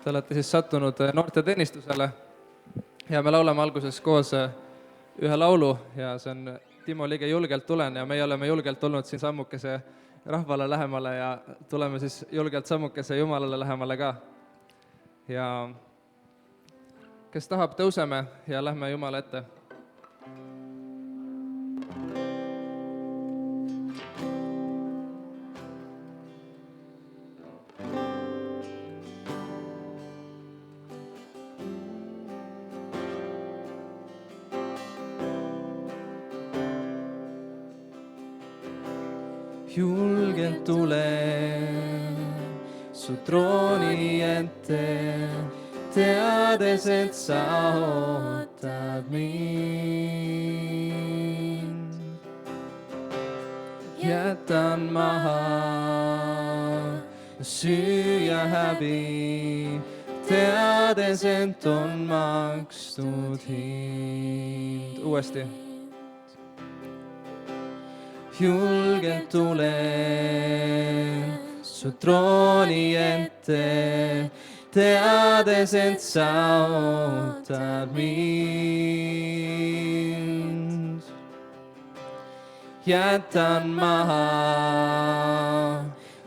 Te olete siis sattunud noorteteenistusele ja me laulame alguses koos ühe laulu ja see on Timo Lige Julgelt tulen ja meie oleme julgelt tulnud siin sammukese rahvale lähemale ja tuleme siis julgelt sammukese Jumalale lähemale ka. Ja kes tahab, tõuseme ja lähme Jumala ette. Julgelt tulen su trooni ette, teades, et sa ootad mind. Jätan maha süü ja häbi, teades, et on makstud hind. Uuesti. Julgelt tulen su trooni ette, teades, et sa ootad mind. Jätan maha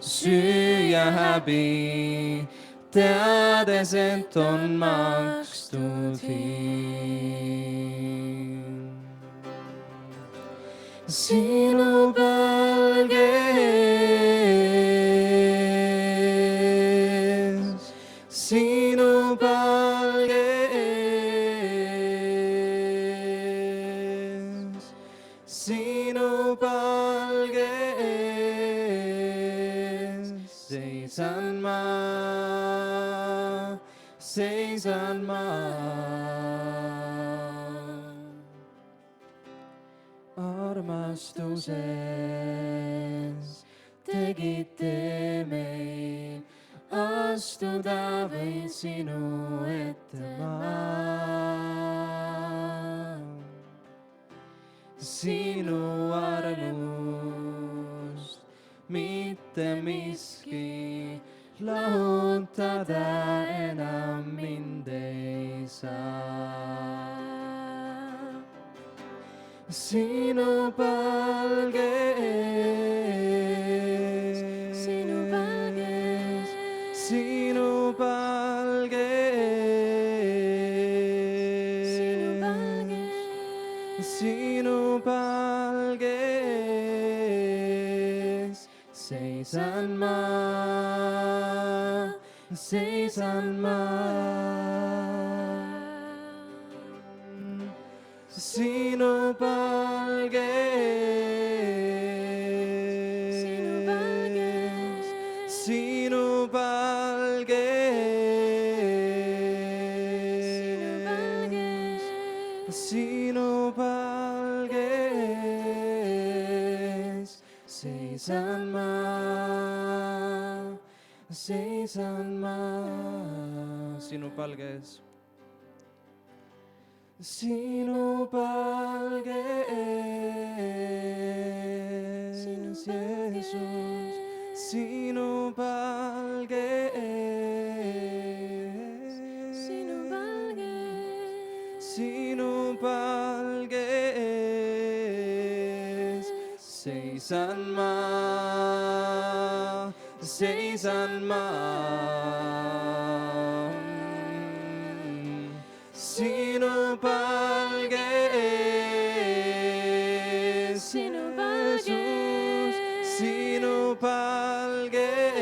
süü ja häbi, teades, et on makstud hind. Sinu palges, sinu palges, sinu palges, seisan ma. Armastuses tegite meil, astuda võin sinu ette ma. Sinu armust mitte miski lahutada enam mind ei saa. Sinu palges, sinu palges, sinu palges, sinu palges, sinu palges, seisan ma, seisan ma. Sinu palges, sinu palges, sinu palges, sinu palges, seisan ma, seisan ma. Sinu palges. Sinu palges, Jeesus, sinu palges, sinu palges, sinu palges, seisan ma, seisan ma. Sinu palges, sinu palges, sinu palges,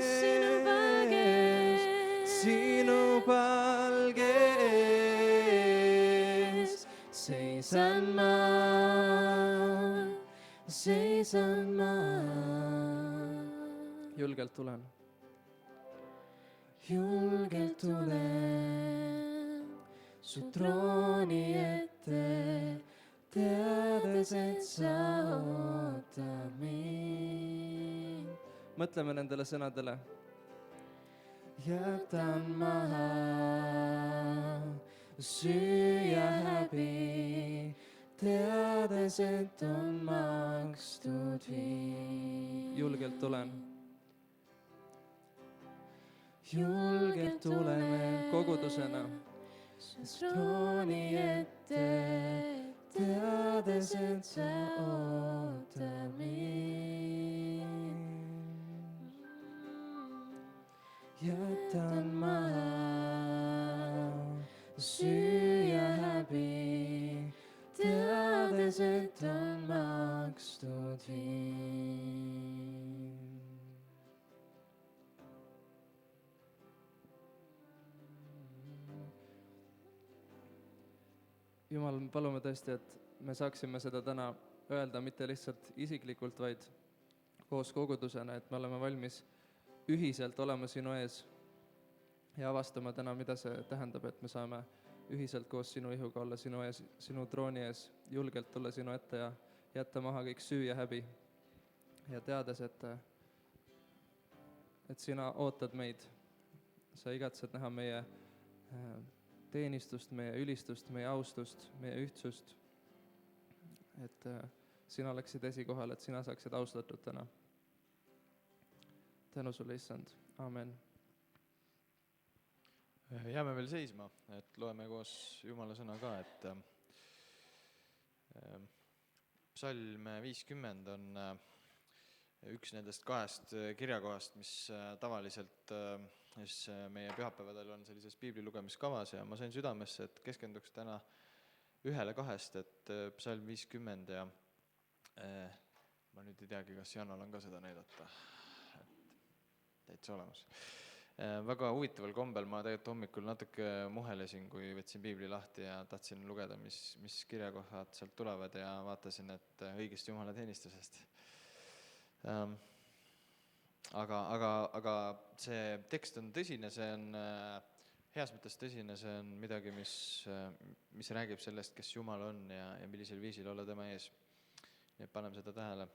sinu palges, sinu palges, seisan ma, seisan ma. Julgelt tulen. Julgelt tulen su trooni ette, teades, et sa ootad mind. Mõtleme nendele sõnadele. Jätan maha süü ja häbi, teades, et on makstud hind. Julgelt tulen. julgelt tuleme kogudusena su trooni ette, teades, et sa ootad mind. jätan maha süü ja häbi, teades, et on makstud hind. Jumal, me palume tõesti, et me saaksime seda täna öelda mitte lihtsalt isiklikult, vaid koos kogudusena, et me oleme valmis ühiselt olema sinu ees ja avastama täna, mida see tähendab, et me saame ühiselt koos sinu ihuga olla sinu ees, sinu trooni ees, julgelt tulla sinu ette ja jätta maha kõik süü ja häbi. Ja teades, et sina ootad meid, sa igatsed näha meie teenistust, meie ülistust, meie austust, meie ühtsust, et sina oleksid esikohal, et sina saaksid austatud täna. Tänu sulle, issand. Amen. Jääme veel seisma, et loeme koos Jumala sõna ka, et psalm 50 on üks nendest 2 kirjakohast, mis tavaliselt meie pühapäevadel on sellises piibli lugemiskavas ja ma sain südamesse, et keskenduks täna 1-2, et psalm 50 ja ma nüüd ei teagi, kas Jannal on ka seda näidata, et täitsa olemas. Väga huvitaval kombel ma tegelikult hommikul natuke muhelesin, kui võtsin piibli lahti ja tahtsin lugeda, mis kirjakohad sealt tulevad ja vaatasin, et õigest Jumala teenistusest. Aga see tekst on tõsine, see on heas mõttes tõsine, see on midagi, mis räägib sellest, kes Jumal on ja millisel viisil olla tema ees. Nii et paneme seda tähele.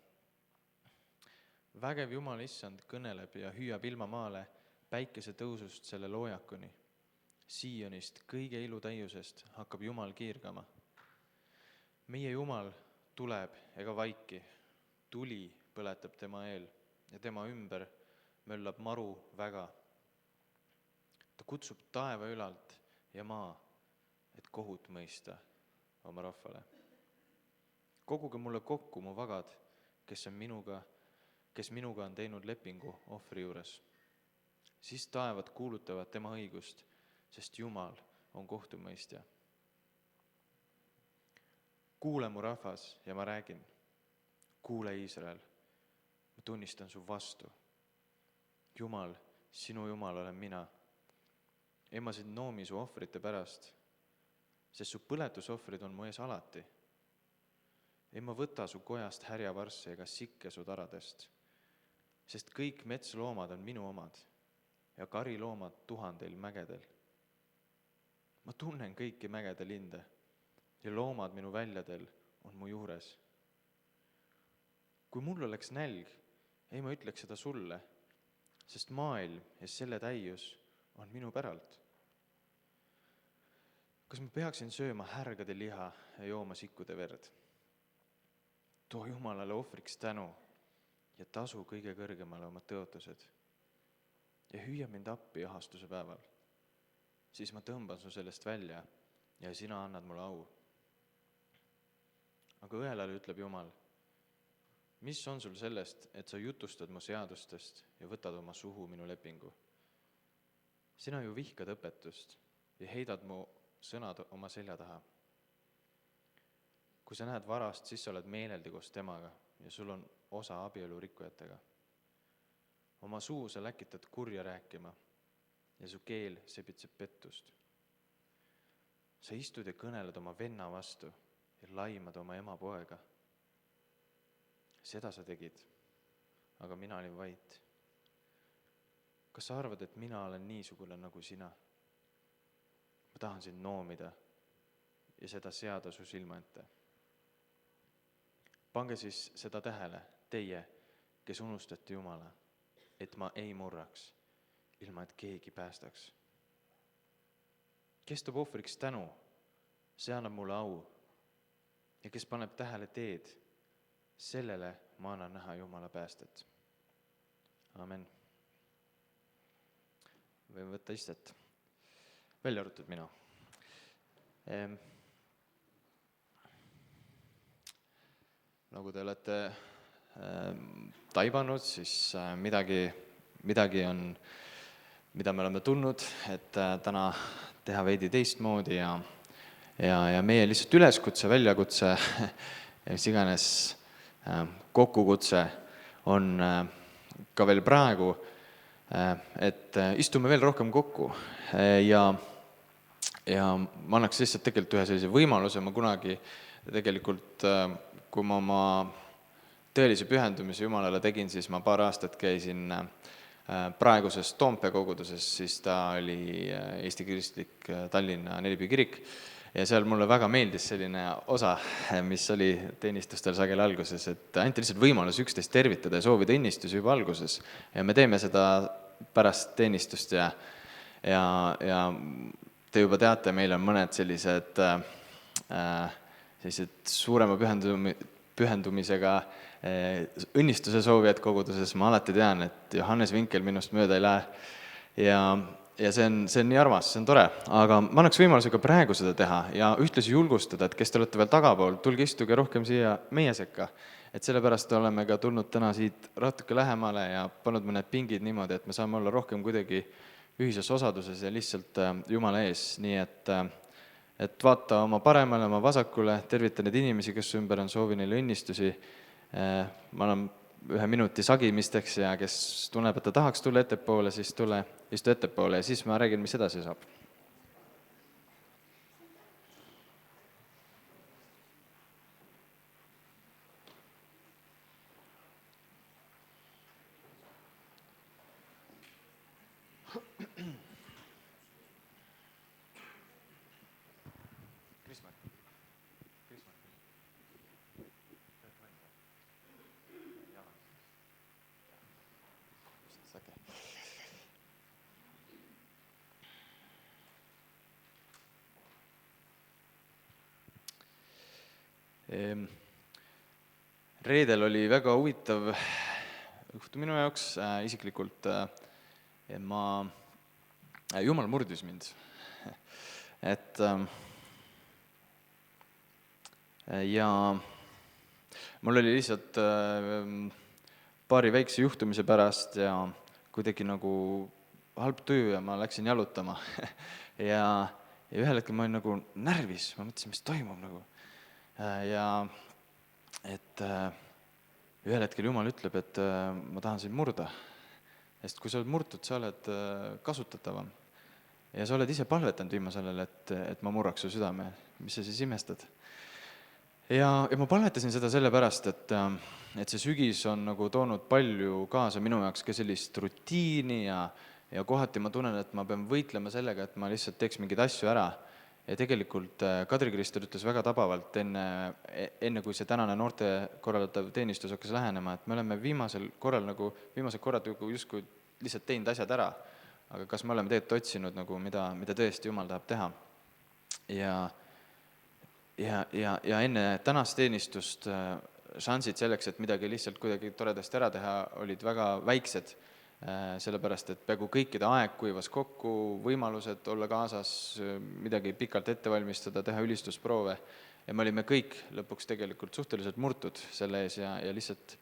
Vägev Jumal issand kõneleb ja hüüab ilma maale päikese tõusust selle loojakuni. Siionist kõige ilutäiusest hakkab Jumal kiirgama. Meie Jumal tuleb ega vaiki, tuli põletab tema eel ja tema ümber möllab maru väga. Ta kutsub taeva ülalt ja maa, et kohut mõista oma rahvale. Koguge mulle kokku mu vagad, kes minuga on teinud lepingu ohvri juures. Siis taevad kuulutavad tema õigust, sest Jumal on kohtumõistja. Kuule mu rahvas ja ma räägin. Kuule Iisrael, ma tunnistan su vastu. Jumal, sinu Jumal olen mina. Emasid noomi su ohvrite pärast, sest su põletusohvrid on mu ees alati. Ema võta su kojast härjavarsse ega sikke su taradest, sest kõik metsloomad on minu omad ja kariloomad 1000 mägedel. Ma tunnen kõiki mägede linde ja loomad minu väljadel on mu juures. Kui mul oleks nälg, ei ma ütleks seda sulle, sest maailm ja selle täius on minu päralt. Kas ma peaksin sööma härgade liha ja jooma sikkude verd? Too Jumalale ohvriks tänu ja tasu kõige kõrgemale oma tõotused. Ja hüüa mind appi ahastuse päeval. Siis ma tõmban su sellest välja ja sina annad mulle au. Aga õelale ütleb Jumal, mis on sul sellest, et sa jutustad mu seadustest ja võtad oma suhu minu lepingu? Sina ju vihkad õpetust ja heidad mu sõnad oma selja taha. Kui sa näed varast, siis sa oled meeleldi koos temaga ja sul on osa abielu rikkujatega. Oma suu sa läkitad kurja rääkima ja su keel sebitseb pettust. Sa istud ja kõneled oma venna vastu ja laimad oma ema poega. Seda sa tegid, aga mina olin vait. Kas sa arvad, et mina olen niisugune nagu sina? Ma tahan sind noomida ja seda seada su silma ette. Pange siis seda tähele, teie, kes unustate Jumala, et ma ei murraks, ilma et keegi päästaks. Kes toob ohvriks tänu, see annab mulle au. Ja kes paneb tähele teed, sellele ma annan näha Jumala päästet. Amen. võime võtta istet, välja arvatud mina. Nagu te olete taibanud, siis midagi on, mida me oleme tulnud, et täna teha veidi teistmoodi ja meie lihtsalt üleskutse, väljakutse, mis iganes kokkukutse on ka veel praegu, et istume veel rohkem kokku ja ma annaks lihtsalt tegelikult ühe sellise võimaluse, ma kunagi tegelikult, kui ma oma tõelise pühendumise Jumalale tegin, siis ma paar aastat käisin praeguses Toompea koguduses, siis ta oli Eesti Kristlik Tallinna Nelipühi kirik ja seal mulle väga meeldis selline osa, mis oli teenistustel sageli alguses, et anti lihtsalt võimalus üksteist tervitada ja soovida õnnistusi juba alguses ja me teeme seda pärast teenistust ja te juba teate, meil on mõned sellised suurema pühendumisega õnnistuse soovijad koguduses, ma alati tean, et Johannes Vinkel minust mööda ei lähe ja see on nii armas, see on tore, aga ma annaks võimaluse ka praegu seda teha ja ühtlasi julgustada, et kes te olete veel tagapool, tulge istuge rohkem siia meie sekka, et sellepärast oleme ka tulnud täna siit natuke lähemale ja pannud mõned pingid niimoodi, et me saame olla rohkem kuidagi ühises osaduses ja lihtsalt Jumala ees, nii et vaata oma paremale, oma vasakule, tervita neid inimesi, kes ümber on, soovi neile õnnistusi. Ma annan 1 minuti sagimisteks ja kes tunneb, et ta tahaks tulla ettepoole, siis tule istu ettepoole ja siis ma räägin, mis edasi saab. Reedel oli väga huvitav õhtu minu jaoks isiklikult. Jumal murdis mind. Ja mul oli lihtsalt paari väikse juhtumise pärast ja kuidagi nagu halb tuju ja ma läksin jalutama. Ja ühel hetkel ma olin nagu närvis, ma mõtlesin, mis toimub nagu. Ja et ühel hetkel Jumal ütleb, et ma tahan sind murda, sest kui sa oled murtud, sa oled kasutatavam ja sa oled ise palvetanud viimasel ajal, et ma murraks su südame, mis sa siis imestad. Ja ma palvetasin seda sellepärast, et see sügis on nagu toonud palju kaasa minu jaoks ka sellist rutiini ja kohati ma tunnen, et ma pean võitlema sellega, et ma lihtsalt teeks mingeid asju ära. Ja tegelikult Kadri Kristel ütles väga tabavalt enne kui see tänane noorte korraldatav teenistus hakkas lähenema, et me oleme viimased korrad justkui lihtsalt teinud asjad ära, aga kas me oleme tegelikult otsinud, nagu, mida tõesti Jumal tahab teha. Ja enne tänast teenistust šansid selleks, et midagi lihtsalt kuidagi toredasti ära teha, olid väga väiksed, sellepärast, et peaaegu kõikide aeg kuivas kokku, võimalused olla kaasas, midagi pikalt ette valmistada, teha ülistusproove ja me olime kõik lõpuks tegelikult suhteliselt murtud selle ees ja lihtsalt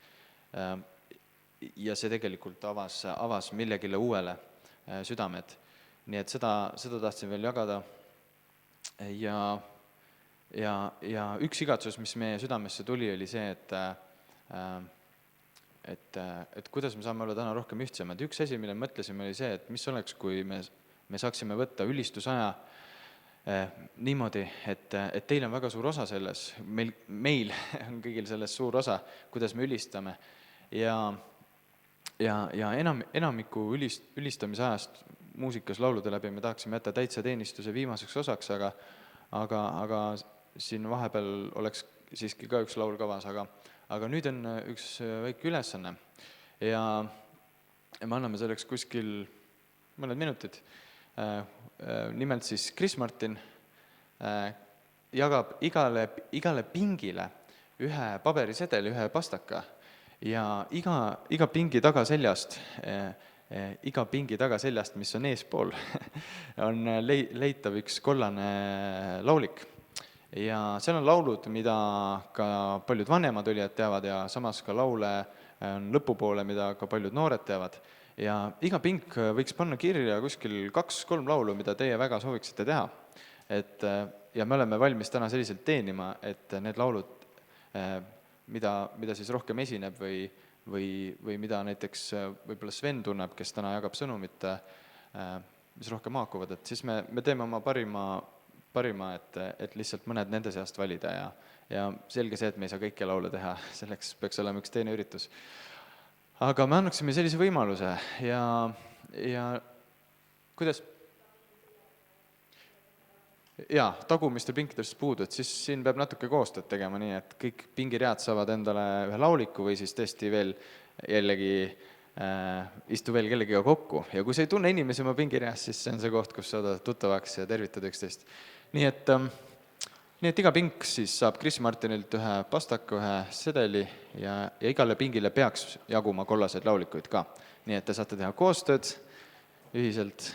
ja see tegelikult avas millegile uuele südamed. Nii et seda tahtsin veel jagada ja üks igatsus, mis meie südamesse tuli, oli see, et kuidas me saame olla täna rohkem ühtsemad. Üks asi, mille mõtlesime, oli see, et mis oleks, kui me saaksime võtta ülistusaja niimoodi, et teil on väga suur osa selles, meil on kõigil selles suur osa, kuidas me ülistame ja enamiku ülistamise ajast muusikas laulude läbi me tahaksime jätta täitsa teenistuse viimaseks osaks, aga siin vahepeal oleks siiski ka üks laul kavas, aga nüüd on üks väike ülesanne ja me anname selleks kuskil mõned minutid. Nimelt siis Chris Martin jagab igale pingile ühe paberisedeli, ühe pastaka ja iga pingi tagaseljast iga pingi tagaseljast, mis on eespool, on leitav üks kollane laulik. Ja seal on laulud, mida ka paljud vanemad olijad teavad ja samas ka laule on lõpupoole, mida ka paljud noored teavad. Ja iga pink võiks panna kirja kuskil 2-3 laulu, mida teie väga sooviksite teha. Ja me oleme valmis täna selliselt teenima, et need laulud, mida siis rohkem esineb või mida näiteks võib-olla Sven tunneb, kes täna jagab sõnumit, mis rohkem haakuvad, et siis me teeme oma parima, et lihtsalt mõned nende seast valida ja selge see, et me ei saa kõike laule teha, selleks peaks olema üks teine üritus. Aga me annaksime sellise võimaluse ja kuidas? Jaa, tagumiste pinkidest puudu, et siis siin peab natuke koostööd tegema nii, et kõik pingiread saavad endale ühe lauliku või siis tõesti veel jällegi istu veel kellegiga kokku. Ja kui sa ei tunne inimesi oma pingireas, siis see on see koht, kus saada tuttavaks ja tervitada üksteist. Nii et iga pink siis saab Chris Martinilt ühe pastaka, ühe sedeli ja igale pingile peaks jaguma kollaseid laulikuid ka. Nii et te saate teha koostööd ühiselt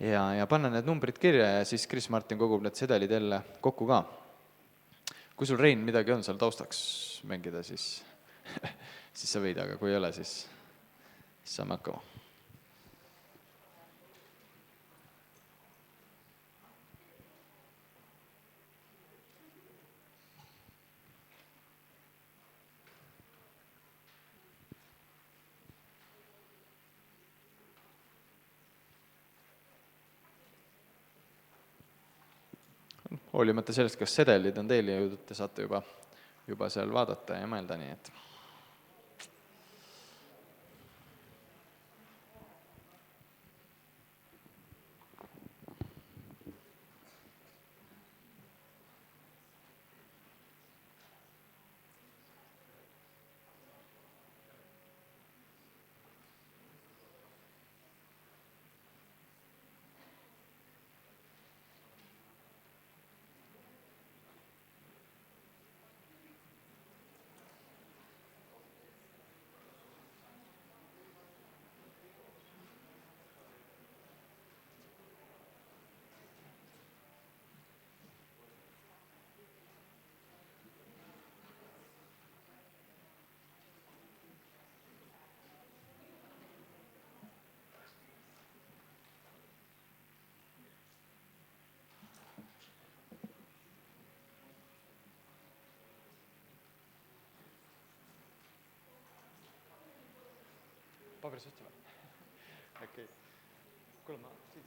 ja panna need numbrid kirja ja siis Chris Martin kogub need sedelid jälle kokku ka. Kui sul, Rein, midagi on seal taustaks mängida, siis sa võid, aga kui ei ole, siis saame hakkama. Hoolimata sellest, kas sedelid on teil jõudnud, te saate juba seal vaadata ja mõelda nii, et paberis otsa või? Okei. Kuule, ma siit.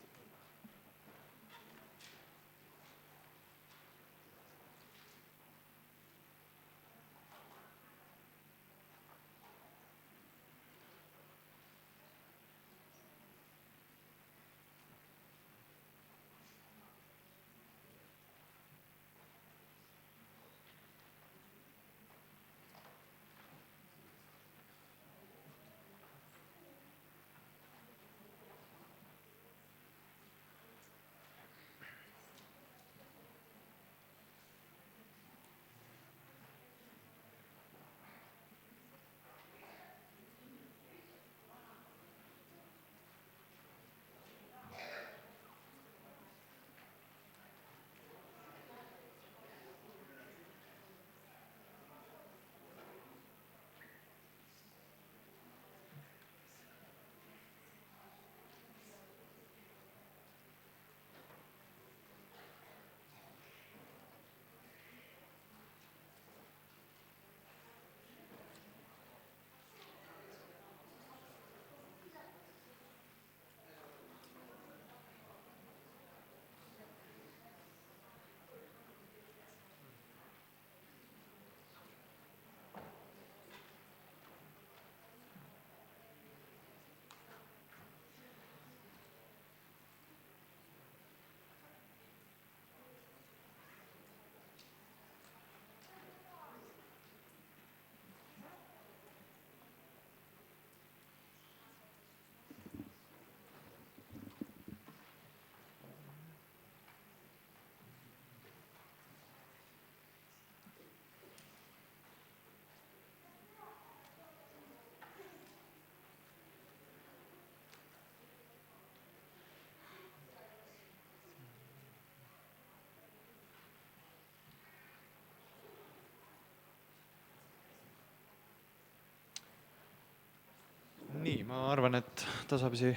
nii, ma arvan, et tasapisi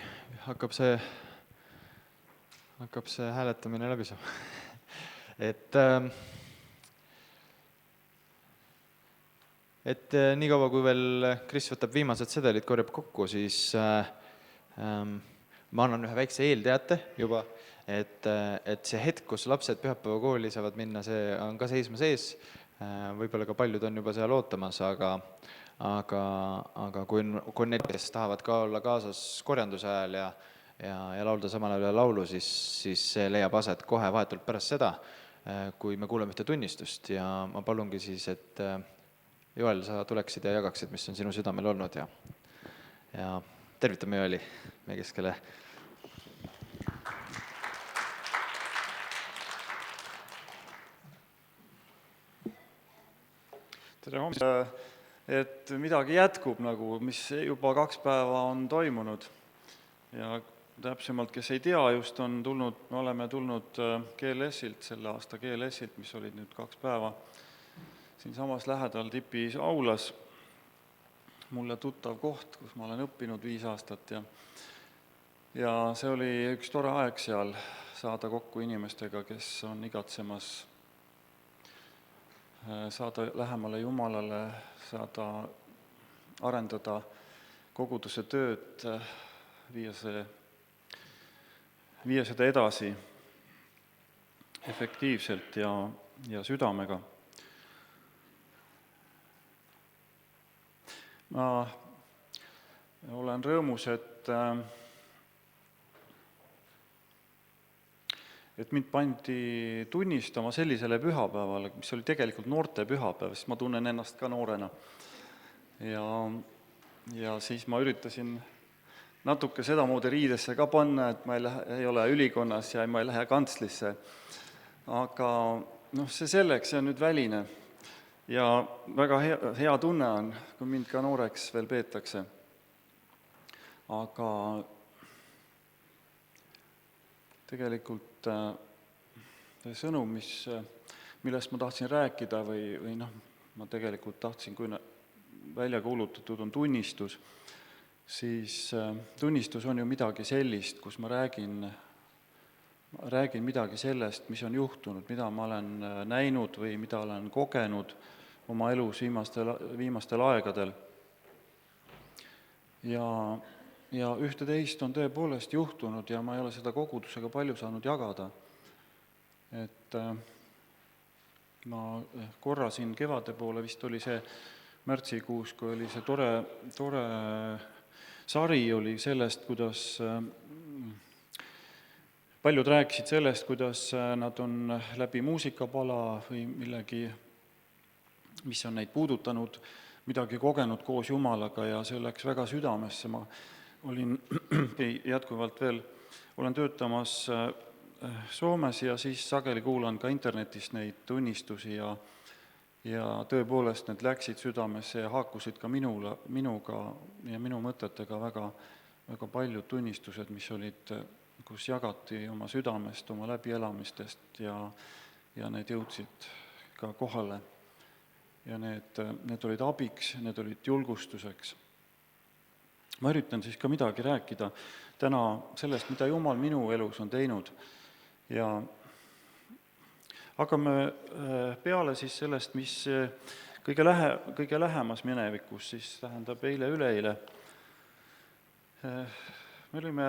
hakkab see hääletamine läbi saama. Et nii kaua, kui veel Kris võtab viimased sedelid, korjab kokku, siis ma annan ühe väikse eelteate juba, et see hetk, kus lapsed pühapäeva kooli saavad minna, see on ka seisma sees. Võib-olla ka paljud on juba seal ootamas, aga kui on need, kes tahavad ka olla kaasas korjanduse ajal ja laulda samal ajal laulu, siis see leiab aset kohe vahetult pärast seda, kui me kuuleme ühte tunnistust ja ma palungi siis, et Joel, sa tuleksid ja jagaksid, mis on sinu südamel olnud ja tervitame Joeli meie keskele. Tere hommikust, et midagi jätkub nagu, mis juba 2 päeva on toimunud ja täpsemalt, kes ei tea, just me oleme tulnud GLS-ilt, selle aasta GLS-ilt, mis olid nüüd 2 päeva siin samas lähedal Tipi aulas, mulle tuttav koht, kus ma olen õppinud 5 aastat ja see oli üks tore aeg seal saada kokku inimestega, kes on igatsemas saada lähemale Jumalale, saada arendada koguduse tööd, viia seda edasi efektiivselt ja südamega. Ma olen rõõmus, et mind pandi tunnistama sellisele pühapäevale, mis oli tegelikult noorte pühapäev, sest ma tunnen ennast ka noorena. Ja siis ma üritasin natuke sedamoodi riidesse ka panna, et ma ei ole ülikonnas ja ma ei lähe kantslisse. Aga see selleks, see on nüüd väline. Ja väga hea tunne on, kui mind ka nooreks veel peetakse. Aga tegelikult see sõnum, millest ma tahtsin rääkida või ma tegelikult tahtsin, kui välja kuulutatud on tunnistus, siis tunnistus on ju midagi sellist, kus ma räägin midagi sellest, mis on juhtunud, mida ma olen näinud või mida olen kogenud oma elus viimastel aegadel. Ja ühte-teist on tõepoolest juhtunud ja ma ei ole seda kogudusega palju saanud jagada. Et ma korra siin kevade poole, vist oli see märtsikuus, kui oli see tore sari oli sellest, kuidas paljud rääkisid sellest, kuidas nad on läbi muusikapala või millegi, mis on neid puudutanud, midagi kogenud koos Jumalaga ja see läks väga südamesse. Ma jätkuvalt veel olen töötamas Soomes ja siis sageli kuulan ka internetist neid tunnistusi ja tõepoolest need läksid südamesse ja haakusid ka minuga ja minu mõtetega väga, väga paljud tunnistused, mis olid, kus jagati oma südamest, oma läbielamistest ja need jõudsid ka kohale. Ja need olid abiks, need olid julgustuseks. Ma üritan siis ka midagi rääkida täna sellest, mida Jumal minu elus on teinud. Ja hakkame peale siis sellest, mis kõige lähemas minevikus, siis tähendab üleeile. Me olime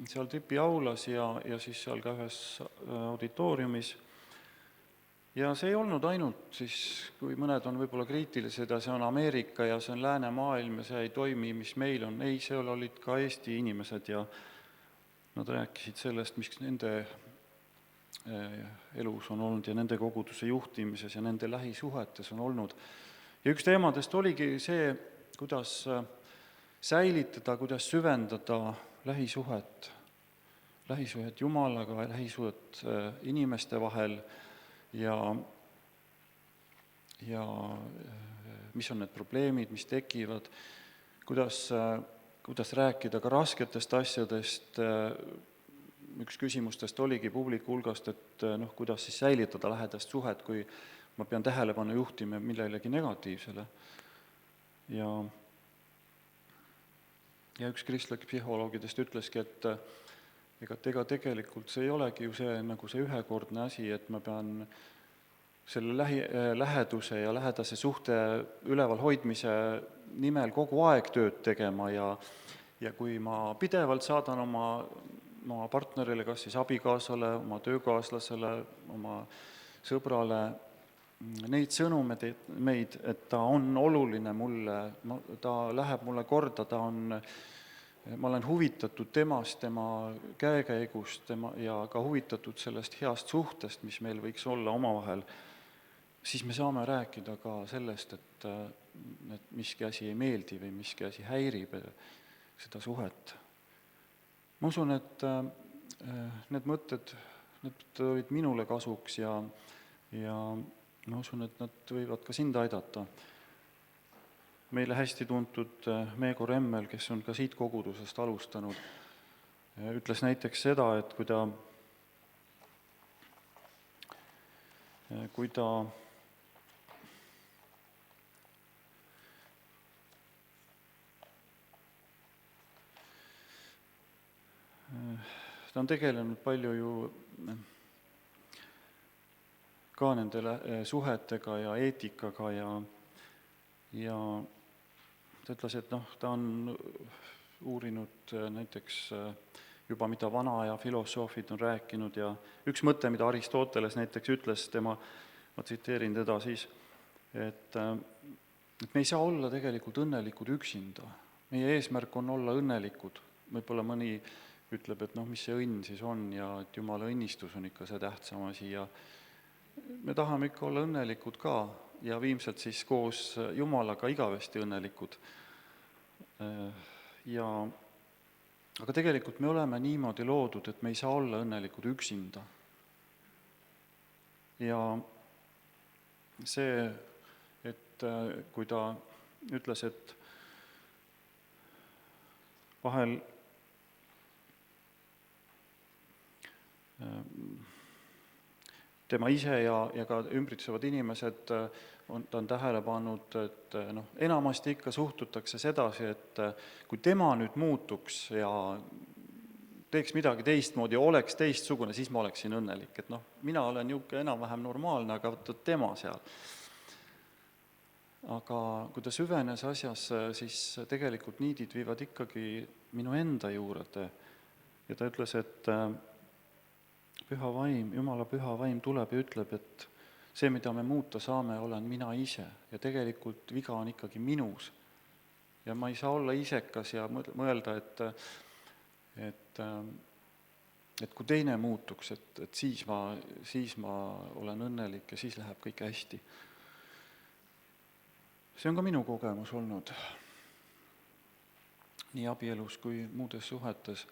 seal Tipi aulas ja siis seal ka ühes auditooriumis. Ja see ei olnud ainult siis, kui mõned on võib-olla kriitilised ja see on Ameerika ja see on läänemaailm ja see ei toimi, mis meil on. Ei, seal olid ka Eesti inimesed ja nad rääkisid sellest, mis nende elus on olnud ja nende koguduse juhtimises ja nende lähisuhetes on olnud. Ja üks teemadest oligi see, kuidas säilitada, kuidas süvendada lähisuhet Jumalaga, lähisuhet inimeste vahel ja mis on need probleemid, mis tekivad, kuidas rääkida ka rasketest asjadest. Üks küsimustest oligi publiku hulgast, et kuidas siis säilitada lähedast suhet, kui ma pean tähelepanu juhtima millelegi negatiivsele. ja üks kristlik psühholoogidest ütleski, et ega tegelikult see ei olegi ju see, nagu see ühekordne asi, et ma pean selle läheduse ja lähedase suhte üleval hoidmise nimel kogu aeg tööd tegema ja kui ma pidevalt saadan oma partnerile, kas siis abikaasale, oma töökaaslasele, oma sõbrale, neid sõnumeid, et ta on oluline mulle, ta läheb mulle korda, ma olen huvitatud temast, tema käekäigust ja ka huvitatud sellest heast suhtest, mis meil võiks olla omavahel, siis me saame rääkida ka sellest, et miski asi ei meeldi või miski asi häirib seda suhet. Ma usun, et need mõtted olid minule kasuks ja ma usun, et nad võivad ka sind aidata. Meile hästi tuntud Meego Remmel, kes on ka siit kogudusest alustanud, ütles näiteks seda, et kui ta on tegelenud palju ju ka nende suhetega ja eetikaga ja ta ütles, et ta on uurinud näiteks juba, mida vana aja filosoofid on rääkinud ja üks mõte, mida Aristoteles näiteks ütles, ma tsiteerin teda siis, et me ei saa olla tegelikult õnnelikud üksinda. Meie eesmärk on olla õnnelikud. Võib-olla mõni ütleb, et mis see õnn siis on ja et Jumala õnnistus on ikka see tähtsam asi ja me tahame ikka olla õnnelikud ka ja viimselt siis koos Jumalaga igavesti õnnelikud. Aga tegelikult me oleme niimoodi loodud, et me ei saa olla õnnelikud üksinda. Ja see, et kui ta ütles, et vahel tema ise ja ka ümbritsevad inimesed ta on tähele pannud, et enamasti ikka suhtutakse sedasi, et kui tema nüüd muutuks ja teeks midagi teistmoodi ja oleks teistsugune, siis ma oleksin õnnelik. Et mina olen niisugune enam-vähem normaalne, aga võtad tema seal. Aga kui ta süvenes asjasse, siis tegelikult niidid viivad ikkagi minu enda juurde. Ja ta ütles, et püha vaim, Jumala püha vaim tuleb ja ütleb, et see, mida me muuta saame, olen mina ise. Ja tegelikult viga on ikkagi minus. Ja ma ei saa olla isekas ja mõelda, et kui teine muutuks, et siis ma olen õnnelik ja siis läheb kõik hästi. See on ka minu kogemus olnud. Nii abielus kui muudes suhetes.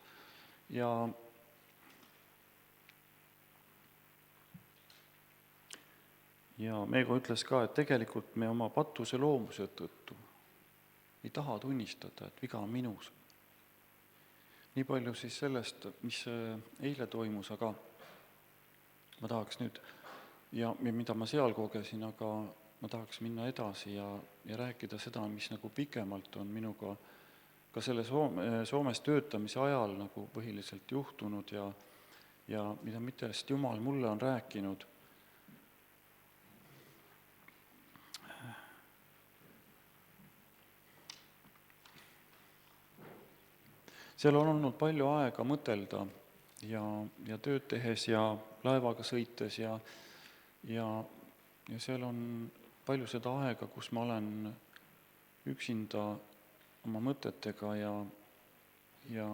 Ja Meego ütles ka, et tegelikult me oma patuse loomuse tõttu ei taha tunnistada, et viga on minus. Nii palju siis sellest, mis eile toimus, aga ma tahaks nüüd, ja mida ma seal kogesin, aga ma tahaks minna edasi ja rääkida seda, mis nagu pikemalt on minuga ka selle Soomes töötamise ajal nagu põhiliselt juhtunud ja mida mitest Jumal mulle on rääkinud. Seal on olnud palju aega mõtelda ja tööd tehes ja laevaga sõites ja seal on palju seda aega, kus ma olen üksinda oma mõtetega ja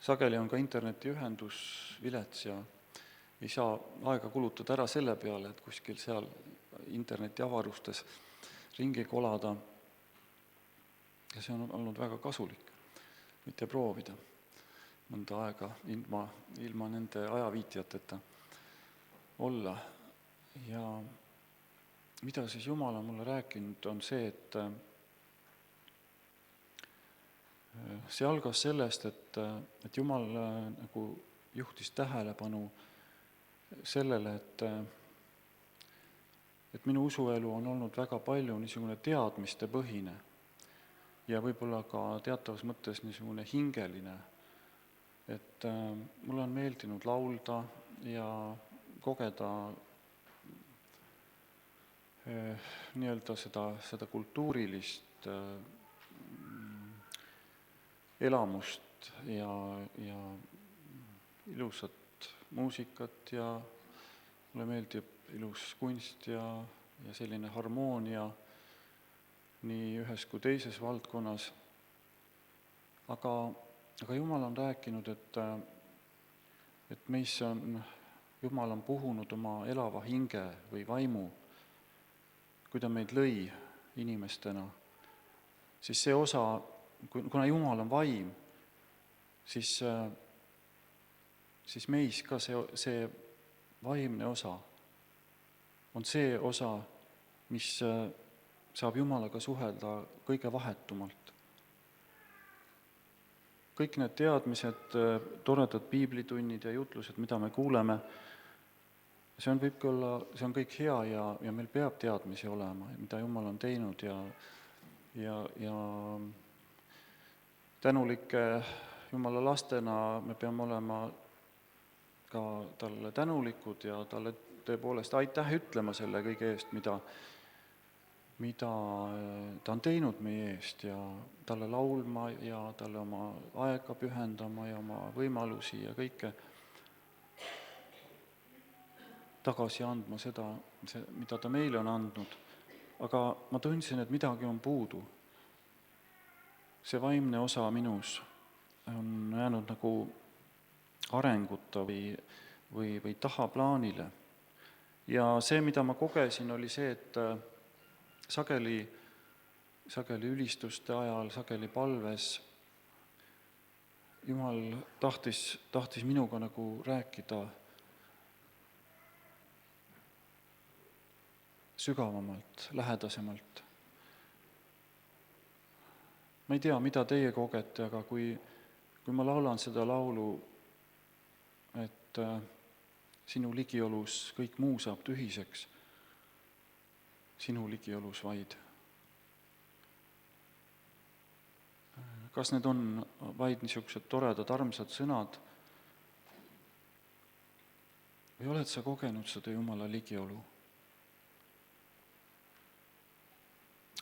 sageli on ka internetiühendus vilets ja ei saa aega kulutada ära selle peale, et kuskil seal internetiavarustes ringi kolada. Ja see on olnud väga kasulik, mitte proovida mõnda aega ilma nende ajaviitjateta olla. Ja mida siis Jumal on mulle rääkinud, on see, et see algas sellest, et Jumal nagu juhtis tähelepanu sellele, et minu usuelu on olnud väga palju niisugune teadmistepõhine. ja võib-olla ka teatavas mõttes niisugune hingeline, et mulle on meeldinud laulda ja kogeda nii-öelda seda kultuurilist elamust ja ilusat muusikat ja mulle meeldib ilus kunst ja selline harmoonia nii ühes kui teises valdkonnas. Aga Jumal on rääkinud, et meisse Jumal on puhunud oma elava hinge või vaimu, kui ta meid lõi inimestena, siis see osa, kuna Jumal on vaim, siis meis ka see vaimne osa on see osa, mis saab Jumalaga suhelda kõige vahetumalt. Kõik need teadmised, toredad piiblitunnid ja jutlused, mida me kuuleme, see on kõik hea ja meil peab teadmisi olema, mida Jumal on teinud ja tänulike Jumala lastena me peame olema ka talle tänulikud ja talle tõepoolest aitäh ütlema selle kõige eest, mida ta on teinud meie eest ja talle laulma ja talle oma aega pühendama ja oma võimalusi ja kõike tagasi andma seda, mida ta meile on andnud. Aga ma tundsin, et midagi on puudu. See vaimne osa minus on jäänud nagu arenguta või tahaplaanile. Ja see, mida ma kogesin, oli see, et sageli ülistuste ajal, sageli palves Jumal tahtis minuga nagu rääkida sügavamalt, lähedasemalt. Ma ei tea, mida teie kogete, aga kui ma laulan seda laulu, et sinu ligiolus kõik muu saab tühiseks, sinu ligiolus vaid. Kas need on vaid niisugused toredad, armsad sõnad või oled sa kogenud seda Jumala ligiolu?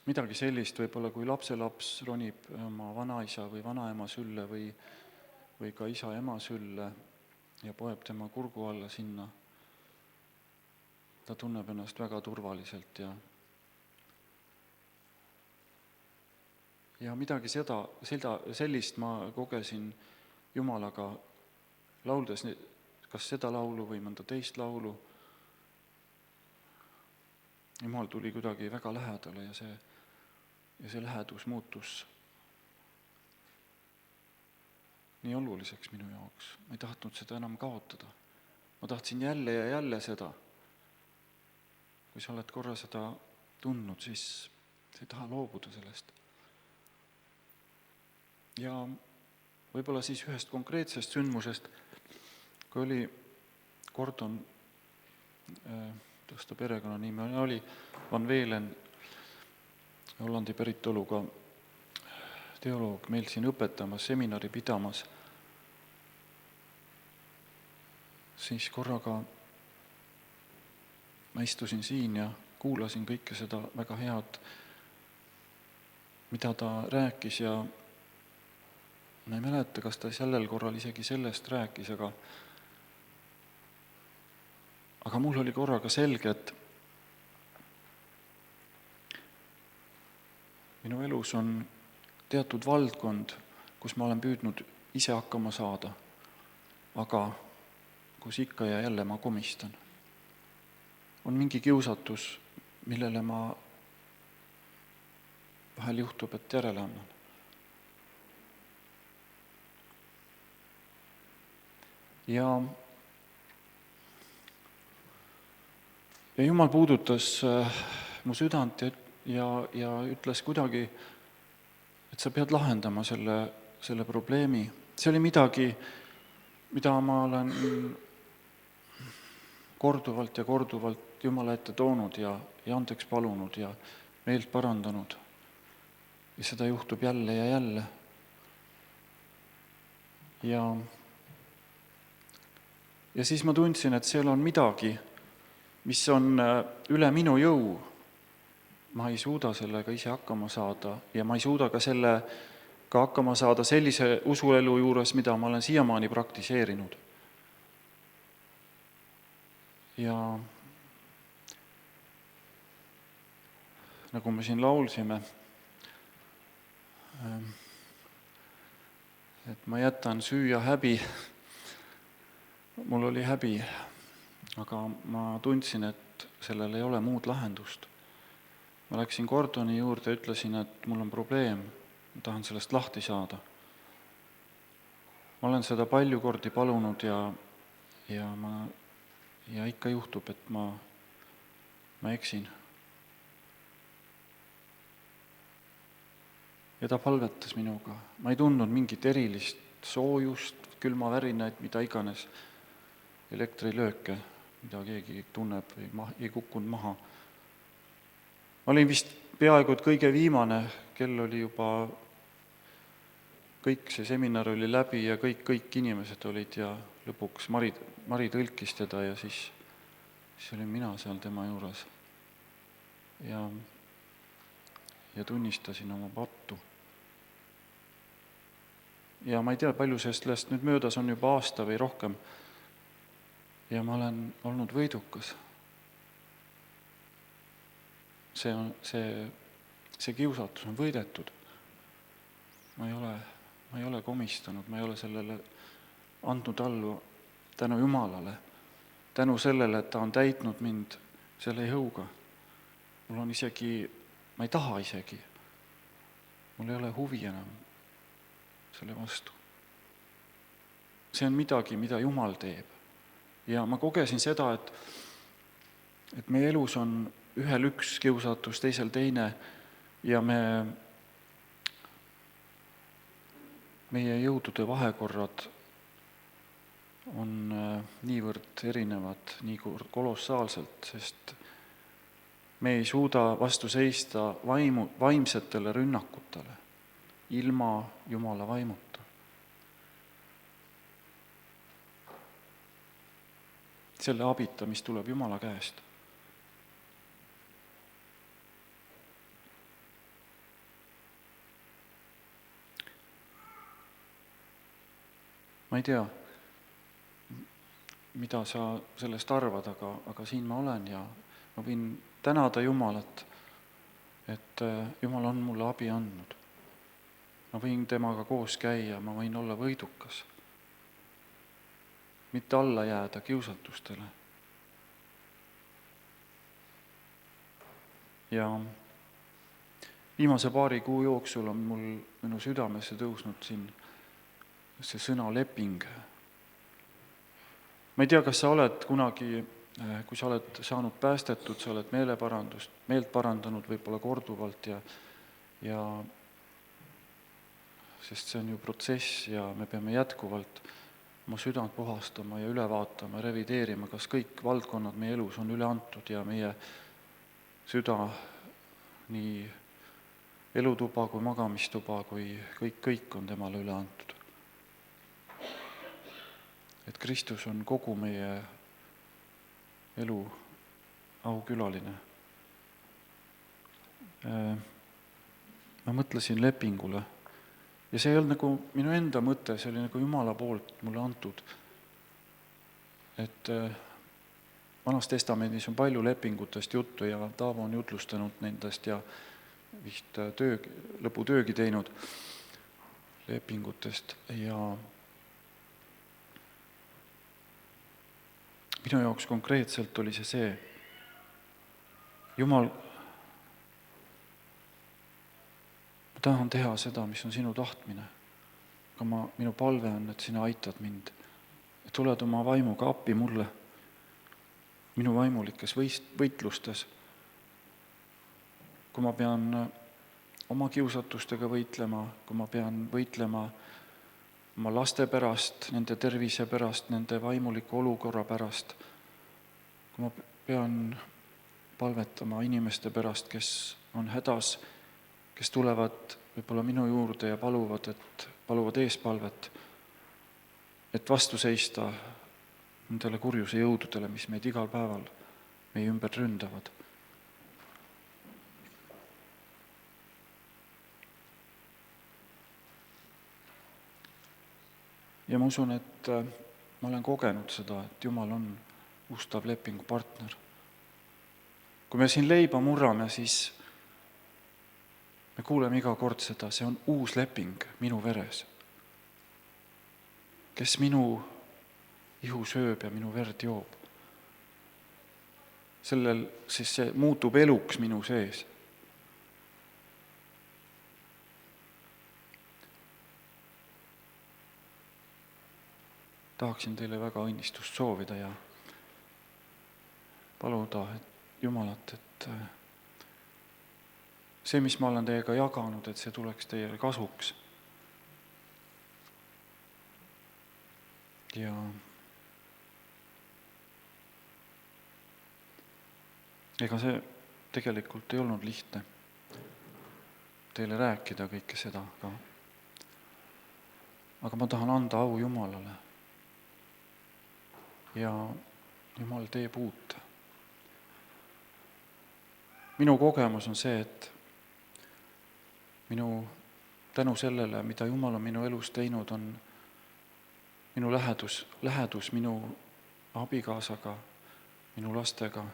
Midagi sellist võib-olla, kui lapselaps ronib oma vanaisa või vanaema sülle või ka isa-ema sülle ja poeb tema kurgu alla sinna. Ta tunneb ennast väga turvaliselt ja midagi sellist ma kogesin Jumalaga lauldes, kas seda laulu või mõnda teist laulu. Jumal tuli kuidagi väga lähedale ja see lähedus muutus nii oluliseks minu jaoks. Ma ei tahtnud seda enam kaotada. Ma tahtsin jälle ja jälle seda. Kui sa oled korra seda tundnud, siis sa ei taha loobuda sellest. Ja võib-olla siis ühest konkreetsest sündmusest, kui oli Gordon, tõsta perekonna nimi, oli Van Velen, Hollandi päritoluga teoloog, meil siin õpetamas, seminari pidamas, siis korraga ma istusin siin ja kuulasin kõike seda väga head, mida ta rääkis ja ma ei mäleta, kas ta sellel korral isegi sellest rääkis, aga mul oli korraga selge, et minu elus on teatud valdkond, kus ma olen püüdnud ise hakkama saada, aga kus ikka ja jälle ma komistan. On mingi kiusatus, millele ma vahel juhtub, et järele annan. Ja Jumal puudutas mu südant ja ütles kuidagi, et sa pead lahendama selle probleemi. See oli midagi, mida ma olen korduvalt ja korduvalt Jumala ette toonud ja andeks palunud ja meelt parandanud. ja seda juhtub jälle ja jälle. Ja siis ma tundsin, et seal on midagi, mis on üle minu jõu. Ma ei suuda sellega ise hakkama saada ja ma ei suuda ka sellega hakkama saada sellise usuelu juures, mida ma olen siiamaani praktiseerinud. Ja nagu me siin laulsime, et ma jätan süü ja häbi, mul oli häbi, aga ma tundsin, et sellel ei ole muud lahendust. Ma läksin Gordoni juurde ja ütlesin, et mul on probleem, ma tahan sellest lahti saada. Ma olen seda palju kordi palunud ja ikka juhtub, et ma eksin. Ja ta palvetas minuga. Ma ei tundnud mingit erilist soojust, külmavärinaid, mida iganes, elektrilööke, mida keegi tunneb, ei kukkunud maha. Ma olin vist peaaegu et kõige viimane, kell oli juba, kõik see seminar oli läbi ja kõik inimesed olid ja lõpuks Mari tõlkis teda ja siis olin mina seal tema juures ja tunnistasin oma pattu. Ja ma ei tea, palju sellest nüüd möödas on juba aasta või rohkem ja ma olen olnud võidukas. See kiusatus on võidetud. Ma ei ole komistanud, ma ei ole sellele andnud allu tänu Jumalale, tänu sellele, et ta on täitnud mind selle jõuga. Mul on ma ei taha isegi, mul ei ole huvi enam selle vastu. See on midagi, mida Jumal teeb. Ja ma kogesin seda, et meie elus on ühel üks kiusatus, teisel teine ja meie jõudude vahekorrad on niivõrd erinevad, nii kolossaalselt, sest me ei suuda vastu seista vaimsetele rünnakutele ilma Jumala vaimuta. Selle abita, mis tuleb Jumala käest. Ma ei tea, mida sa sellest arvad, aga siin ma olen ja ma võin tänada Jumalat, et Jumal on mulle abi andnud. Ma võin temaga koos käia, ma võin olla võidukas. Mitte alla jääda kiusatustele. Ja viimase paari kuu jooksul on minu südamesse tõusnud siin see sõna leping. Ma ei tea, kas sa oled kunagi, kui sa oled saanud päästetud, sa oled meelt parandanud võib-olla korduvalt ja sest see on ju protsess ja me peame jätkuvalt oma südant puhastama ja üle vaatama, revideerima, kas kõik valdkonnad meie elus on üle antud ja meie süda, nii elutuba kui magamistuba, kui kõik on temale üle antud. Et Kristus on kogu meie elu aukülaline. Ma mõtlesin lepingule ja see ei olnud nagu minu enda mõte, see oli nagu Jumala poolt mulle antud. Et Vanas Testamendis on palju lepingutest juttu ja Taavo on jutlustanud nendest ja vist lõputöögi teinud lepingutest ja minu jaoks konkreetselt oli see, Jumal, ma tahan teha seda, mis on sinu tahtmine, aga minu palve on, et sina aitad mind, et tuled oma vaimuga appi mulle, minu vaimulikes võitlustes, kui ma pean oma kiusatustega võitlema, kui ma pean võitlema oma laste pärast, nende tervise pärast, nende vaimuliku olukorra pärast, kui ma pean palvetama inimeste pärast, kes on hädas, kes tulevad võib-olla minu juurde ja paluvad eespalvet, et vastu seista nendele kurjuse jõududele, mis meid igal päeval meie ümber ründavad. Ja ma usun, et ma olen kogenud seda, et Jumal on ustav lepingupartner. Kui me siin leiba murrame, siis me kuuleme iga kord seda, see on uus leping minu veres. Kes minu ihu sööb ja minu verd joob. Sellel siis see muutub eluks minu sees. Tahaksin teile väga õnnistust soovida ja paluda Jumalat, et see, mis ma olen teiega jaganud, et see tuleks teile kasuks. Ja ega see tegelikult ei olnud lihtne teile rääkida kõike seda, aga ma tahan anda au Jumalale. Ja Jumal teeb uut. Minu kogemus on see, et minu tänu sellele, mida Jumal on minu elus teinud, on minu lähedus minu abikaasaga, minu lastega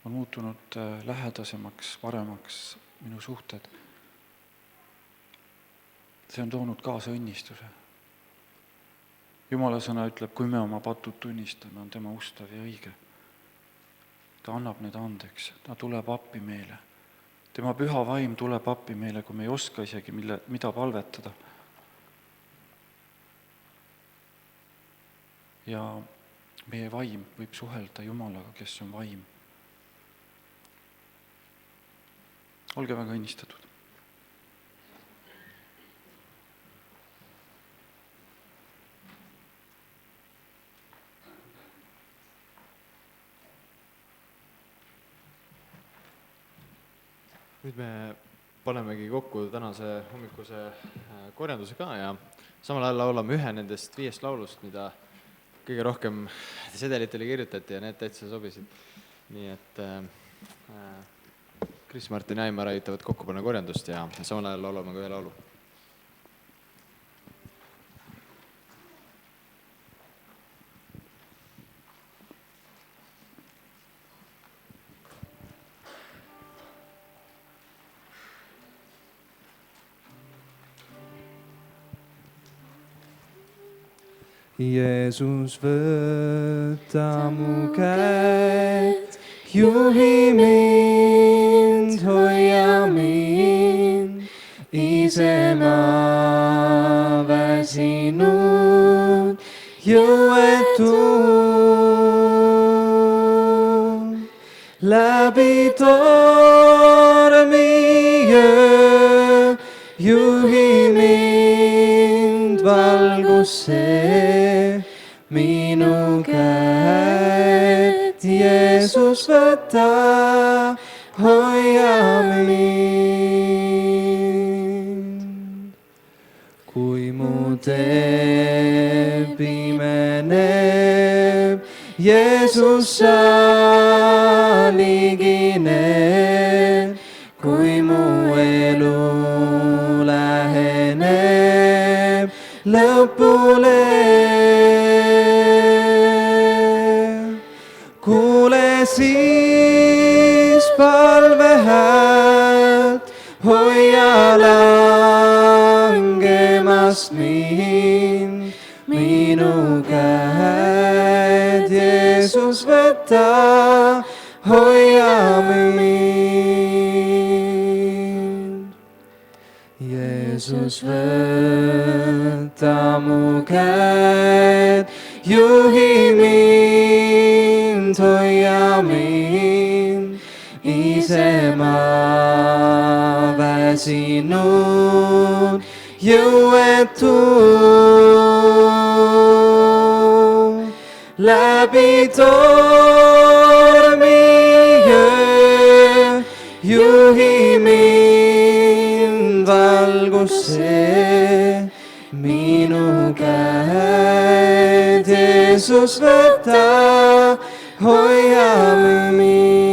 on muutunud lähedasemaks, paremaks minu suhted. See on toonud kaasa õnnistuse. Jumala sõna ütleb, kui me oma patud tunnistame, on tema ustav ja õige. Ta annab need andeks, ta tuleb appi meile. Tema püha vaim tuleb appi meile, kui me ei oska isegi mida palvetada. Ja meie vaim võib suhelda Jumalaga, kes on vaim. Olge väga õnnistatud. Nüüd me panemegi kokku tänase hommikuse korjanduse ka ja samal ajal laulame ühe nendest 5 laulust, mida kõige rohkem sedelitele kirjutati ja need täitsa sobisid. Nii et Kris, Martin ja Aimar aitavad kokku panna korjandust ja samal ajal laulame ka ühe laulu. Jeesus, võta mu käed, juhi mind, hoia mind, ise ma väsinud, jõuetu. Läbi tormi öö, juhi mind valgusse. Minu käed, Jeesus, võta, hoia mind. Kui mu tee pimeneb, Jeesus, sa ligined. Kui mu elu läheneb lõpule, kuule siis palve häält, hoia langemast mind. Minu käed, Jeesus, võta, hoia mind. Jeesus, võta mu käed, juhi mind, hoia mind, ise ma väsinud, jõuetu. Läbi tormi öö, juhi Jeesus, võta, hoia mind.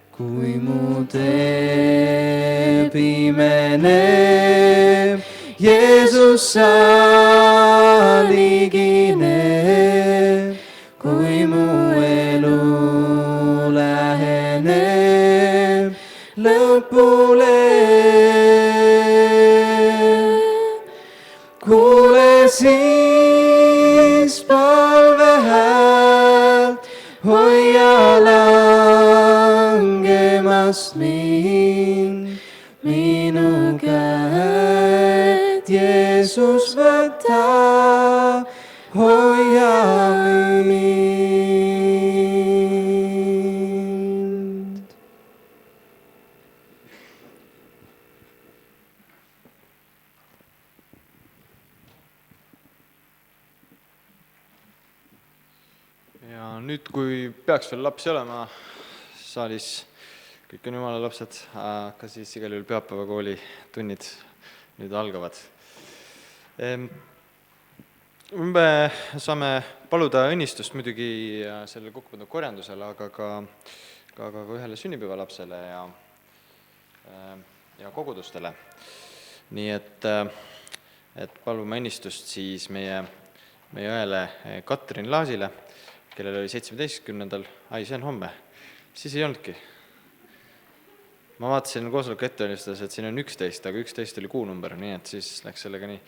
kui mu tee pimeneb, Jeesus, sa ligineb, kui mu elu läheneb lõpule. kuule siis palve häält, hoia langemast mind, minu käed, Jeesus, võta, hoia mind. ja nüüd, kui peaks veel lapsi olema saalis, kõik on jumala lapsed, aga siis igal juhul pühapäevakooli tunnid nüüd algavad. Me saame paluda õnnistust muidugi sellele kokkupandud korjandusele, aga ka ühele sünnipäevalapsele ja kogudustele. Nii et palume õnnistust siis meie õele Katrin Laasile, kellel oli 17. See on homme. Siis ei olnudki. Ma vaatasin koosoleku ettevalmistades, et siin on 11, aga 11 oli kuunumber, nii et siis läks sellega nii.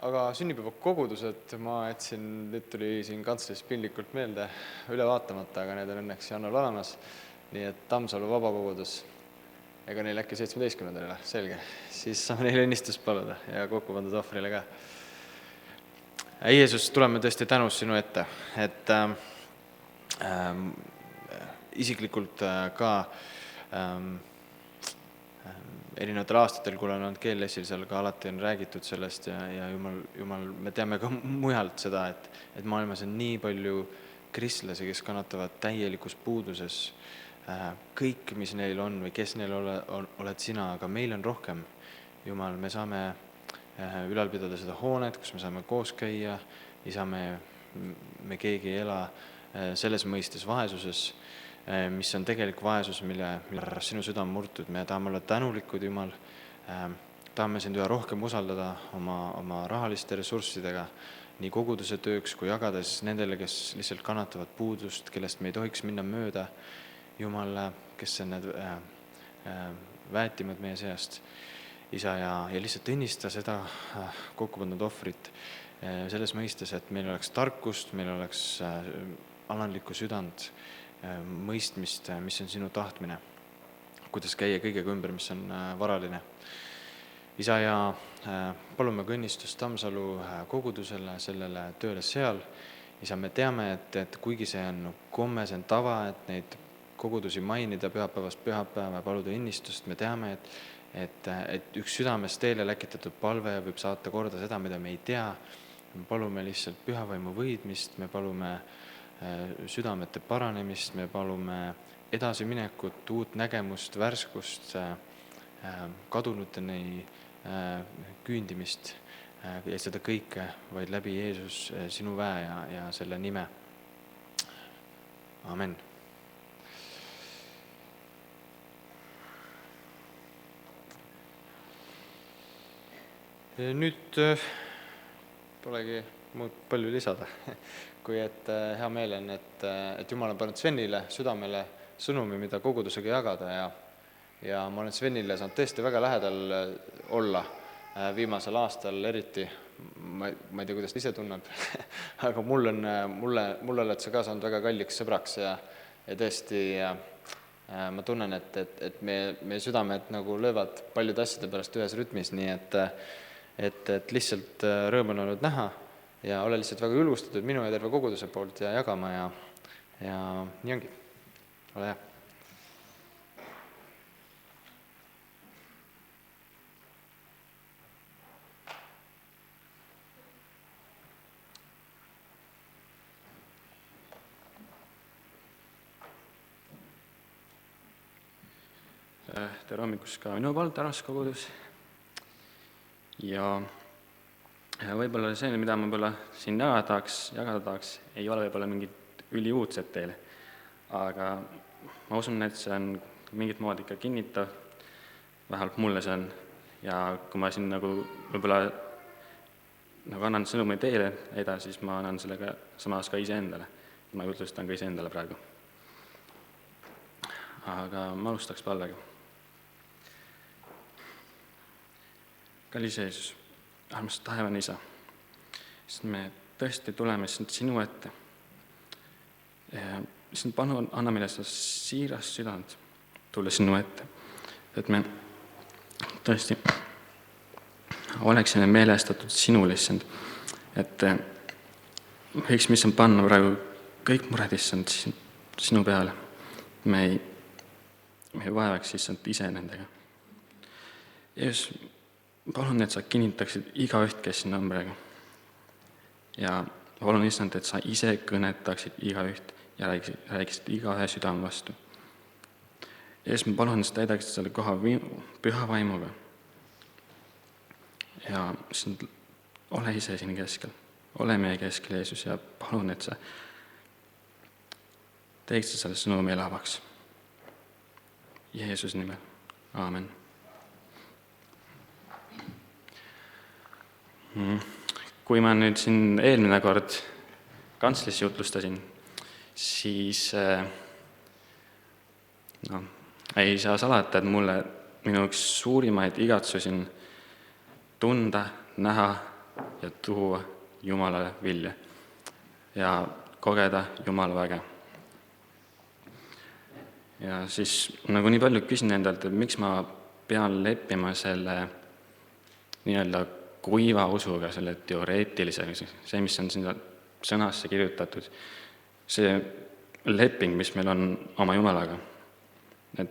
Aga sünnipäeva kogudused ma jätsin, nüüd tuli siin kantslis pillikult meelde üle vaatamata, aga need on õnneks Jannul olemas. Nii et Tammsalu vabakogudus, ega neil äkki 17. selge. Siis saame neile õnnistust paluda ja kokku pandud ohvrile ka. Jeesus, tuleme tõesti tänus sinu ette, et isiklikult ka erinevatel aastatel, kui olen olnud keellessil, seal ka alati on räägitud sellest ja Jumal, me teame ka mujalt seda, et maailmas on nii palju kristlasi, kes kannatavad täielikus puuduses. Kõik, mis neil on või kes neil oled sina, aga meil on rohkem. Jumal, me saame ülal pidada seda hoonet, kus me saame koos käia, isa, me keegi ei ela selles mõistes vaesuses, mis on tegelik vaesus, mille sinu süda on murtud. Me tahame olla tänulikud, Jumal, tahame sind üha rohkem usaldada oma rahaliste ressurssidega, nii koguduse tööks kui jagades nendele, kes lihtsalt kannatavad puudust, kellest me ei tohiks minna mööda. Jumal, kes on need väetimad meie seast, isa, ja lihtsalt õnnista seda kokkupandud ohvrit selles mõistes, et meil oleks tarkust, meil oleks alandlikku südant, mõistmist, mis on sinu tahtmine, kuidas käia kõigega ümber, mis on varaline. Isa, ja palume ka õnnistust Tammsalu kogudusele, sellele tööle seal. Isa, me teame, et kuigi see on komme, see on tava, et neid kogudusi mainida pühapäevast pühapäeva ja paluda õnnistust, me teame, et üks südames teele läkitatud palve võib saata korda seda, mida me ei tea. Me palume lihtsalt pühavaimu võidmist, me palume südamete paranemist, me palume edasiminekut, uut nägemust, värskust, kadunuteni küündimist ja seda kõike vaid läbi Jeesus sinu väe ja selle nime. Amen. Nüüd polegi muud palju lisada, kui et hea meel on, et Jumal on pannud Svenile südamele sõnumi, mida kogudusega jagada ja ma olen Svenile saanud tõesti väga lähedal olla viimasel aastal eriti. Ma ei tea, kuidas ta ise tunneb, aga mulle oled sa ka saanud väga kalliks sõbraks ja tõesti ma tunnen, et meie südamed nagu löövad paljude asjade pärast ühes rütmis, nii et lihtsalt rõõm on olnud näha ja ole lihtsalt väga julgustatud minu ja terve koguduse poolt ja jagama ja nii ongi. Ole hea. Tere hommikust ka minu poolt, Taras kogudus. Ja ja võib-olla see, mida ma võib-olla siin jagada tahaks, ei ole võib-olla mingit üliuudset teile, aga ma usun, et see on mingit moodi ikka kinnitav, vähemalt mulle see on, ja kui ma siin nagu võib-olla nagu annan sõnumi teile edasi, siis ma annan sellega samas ka iseendale. Ma jutustan ka iseendale praegu. Aga ma alustaks palvega. Kallis Jeesus, armas taevane Isa, sest me tõesti tuleme sinu ette. Sest palun anna meile seda siirast südant tulla sinu ette, et me tõesti oleksime meelestatud sinule, issand, et võiks, mis on panna praegu kõik mured, issand, sinu peale. Me ei vaevaks, issand, ise nendega. Jeesus, palun, et sa kinnitaksid igaüht, kes siin on praegu. Ja palun, issand, et sa ise kõnetaksid igaüht ja räägiksid igaühe südame vastu. Jeesus, ma palun, et sa täidaksid selle koha püha vaimuga. Ja ole ise siin keskel, ole meie keskel, Jeesus, ja palun, et sa teeksid selle sõnumi elavaks. Jeesus nimel, aamen. Kui ma nüüd siin eelmine kord kantslis jutlustasin, siis ei saa salata, et mulle minu üks suurimaid igatsusi on tunda, näha ja tuua Jumalale vilja ja kogeda Jumala väge. Ja siis nagu nii palju küsin endalt, et miks ma pean leppima selle nii-öelda kuiva usuga, selle teoreetilisega, see, mis on sinna sõnasse kirjutatud, see leping, mis meil on oma Jumalaga. Et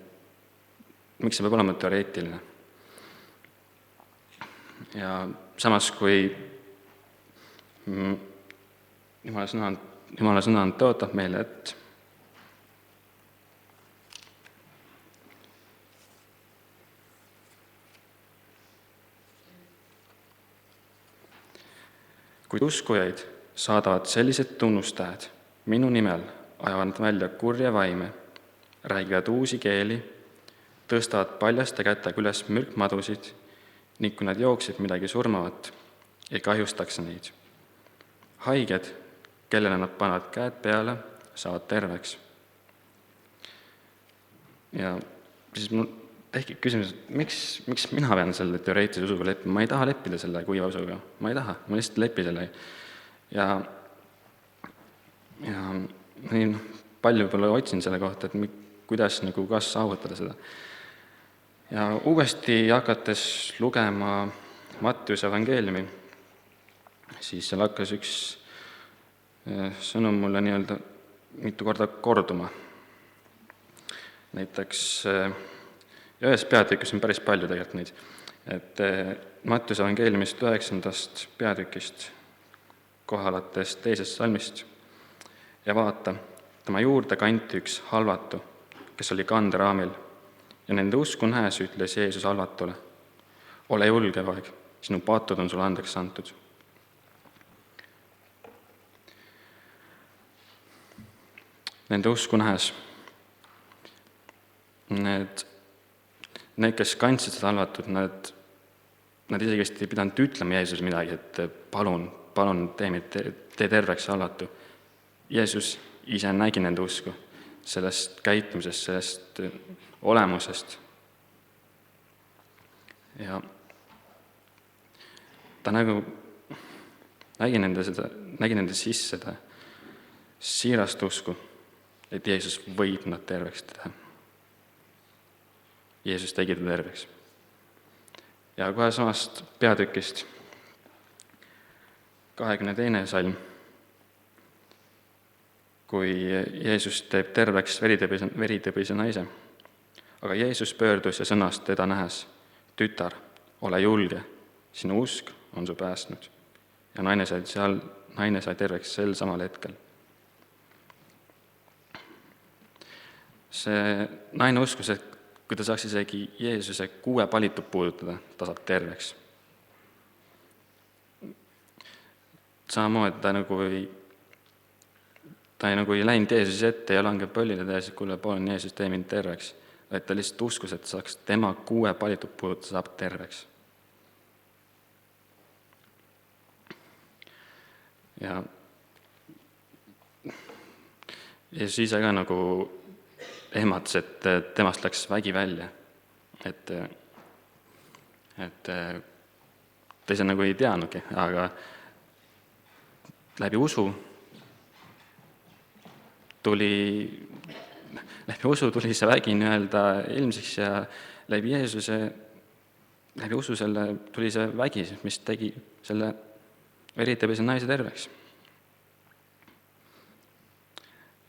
miks see peab olema teoreetiline? Ja samas, kui Jumala sõna tõotab meile, et kui uskujaid saadavad sellised tunnustajad minu nimel, ajavad välja kurja vaime, räägivad uusi keeli, tõstavad paljaste kätega üles mürkmadusid ning kui nad jooksid midagi surmavat, ei kahjustaks neid. Haiged, kellele nad panevad käed peale, saavad terveks. Ja siis mul tekib küsimus, miks mina pean selle teoreetilise usuga leppima? Ma ei taha leppida selle kuiva usuga, ma ei taha, ma lihtsalt lepi selle. Ja nii palju pole otsin selle kohta, et kuidas nagu kas saavutada seda. Ja uuesti hakates lugema Mattiuse evangeeliumi, siis seal hakkas üks sõnum mulle nii-öelda mitu korda korduma. Näiteks ühes peatükis on päris palju tegelikult neid, et Mattiuse evangeeliumist 9. peatükist kohalates 2. salmist ja vaata, tema juurde kanti üks halvatu, kes oli kanderaamil. Ja nende usku nähes ütles Jeesus halvatule, ole julge, poeg, sinu patud on sulle andeks antud. Nende usku nähes, need, kes kandsid seda halvatut, nad isegi ei pidanud ütlema Jeesusele midagi, et palun tee terveks halvatu. Jeesus ise nägi nende usku, sellest käitumisest, sellest olemusest. Ja ta nagu nägi nende sisse seda siirast usku, et Jeesus võib nad terveks teha. Jeesus tegi ta terveks. Ja kohe samast peatükist 22. salm, kui Jeesus teeb terveks veritõbise naise. Aga Jeesus pöördus ja sõnas teda nähes, tütar, ole julge, sinu usk on su päästnud. Ja naine sai terveks sel samal hetkel. See naine uskus, et kui ta saaks isegi Jeesuse 6 palitut puudutada, ta saab terveks. samamoodi ta ei läinud Jeesuse ette ja langenud põllile tehes, et kuule, palun Jeesus, tee mind terveks. Vaid ta lihtsalt uskus, et saaks tema 6 palitud puuduta, saab terveks. Ja Jeesus ise ka ehmatas, et temast läks vägi välja. Et ta ise ei teadnudki, aga läbi usu tuli see vägi ilmsiks ja läbi usu tuli see vägi, mis tegi selle veritõbise naise terveks.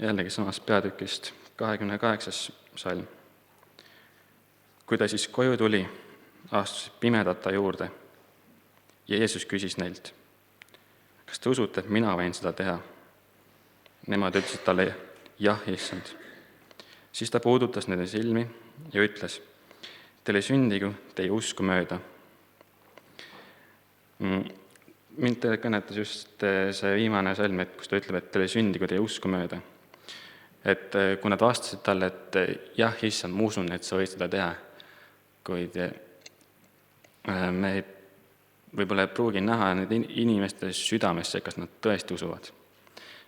Jällegi samast peatükist 28. salm. Kui ta siis koju tuli, astus pimedata juurde ja Jeesus küsis neilt, kas te usute, et mina võin seda teha? Nemad ütlesid talle, jah, issand. Siis ta puudutas nende silmi ja ütles, teile sündigu teie usku mööda. Mind kõnetas just see viimane salm, kus ta ütleb, et teile sündigu teie usku mööda. Et kui nad vastasid talle, et jah, issand, ma usun, et sa võid seda teha, kuid me võib-olla ei pruugi näha need inimeste südamesse, kas nad tõesti usuvad.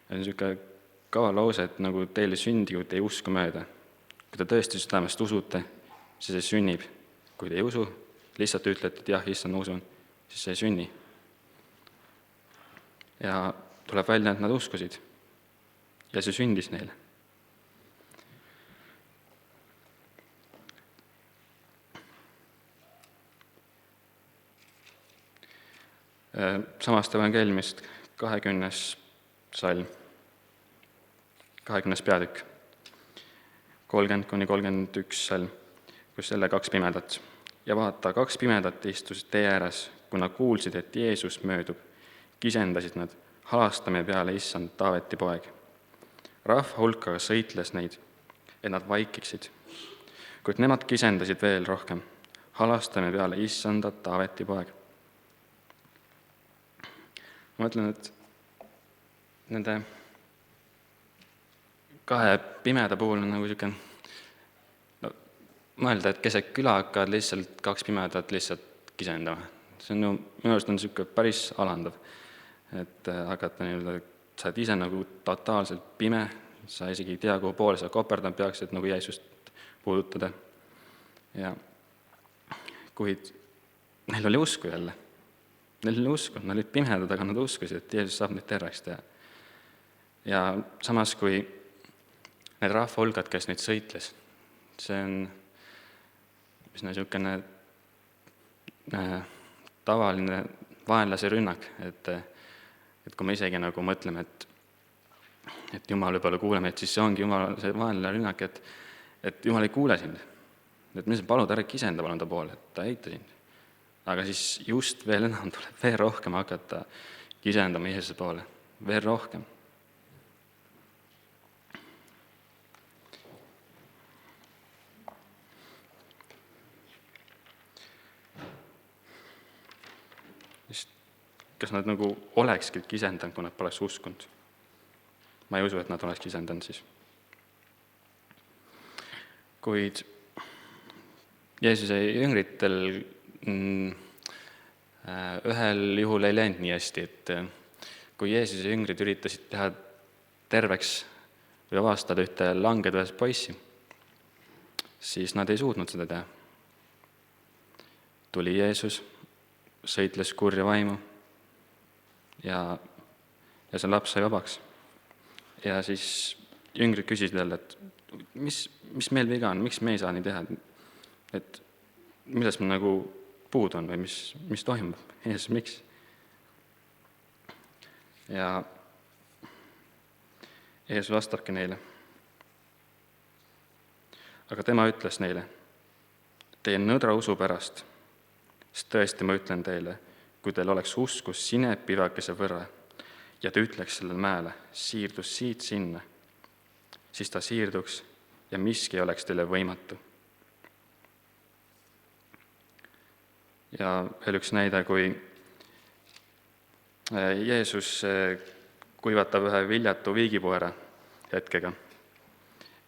Ja niisugune kaval lause, et teile sündigu teie usku mööda. Kui te tõesti südamest usute, siis see sünnib. Kui te ei usu, lihtsalt ütlete, et jah, issand, ma usun, siis see ei sünni. Ja tuleb välja, et nad uskusid. Ja see sündis neile. Samast evangeeliumist 20. salm, 20. peatükk, 30-31 salm, kus selle 2 pimedat. Ja vaata, 2 pimedat istusid tee ääres, kui nad kuulsid, et Jeesus möödub, kisendasid nad, halastame peale issand Taaveti poeg. Rahva hulkaga sõitles neid, et nad vaikiksid, kuid nemad kisendasid veel rohkem, halastame peale issanda Taaveti poeg. Ma mõtlen, et nende 2 pimeda puhul on mõelda, et keset küla hakkavad lihtsalt 2 pimedat lihtsalt kisendama. See on minu arust on päris alandav, et hakata sa oled ise totaalselt pime, sa isegi ei tea, kuhu poole sa koperdama peaksid, Jeesust puudutada. Ja kuid neil oli usku jälle. Neil oli usku, nad olid pimedad, aga nad uskusid, et Jeesus saab neid terveks teha. Ja samas, kui need rahva hulgad, kes neid sõitles, see on niisugune tavaline vaenlase rünnak, et kui me isegi mõtleme, et Jumal võib-olla kuuleme, et siis see ongi Jumal see vaenlane rünnak, et Jumal ei kuule sind. Et me palud ära kisenda palun ta poole, et ta eita sind. Aga siis just veel enam tuleb veel rohkem hakata kisendama Jeesuse poole. Veel rohkem. Kas nad olekski kisendanud, kui nad poleks uskunud? Ma ei usu, et nad oleks kisendanud siis. Kuid Jeesuse jüngritel ühel juhul ei läinud nii hästi, et kui Jeesuse jüngrid üritasid teha terveks või avastada ühte langedes poissi, siis nad ei suutnud seda teha. Tuli Jeesus, sõitles kurja vaimu ja see laps sai vabaks. Ja siis jüngrid küsisid jälle, et mis meil viga on, miks me ei saa nii teha, et milles me puudu on või mis toimub, Jeesus, miks? Ja Jeesus vastabki neile. Aga tema ütles neile, teie nõdra usu pärast, sest tõesti ma ütlen teile, kui teil oleks uskus sinepivakese võrra ja ta ütleks sellele mäele, siirdus siit sinna, siis ta siirduks ja miski oleks teile võimatu. Ja veel üks näide, kui Jeesus kuivatab ühe viljatu viigipoera hetkega.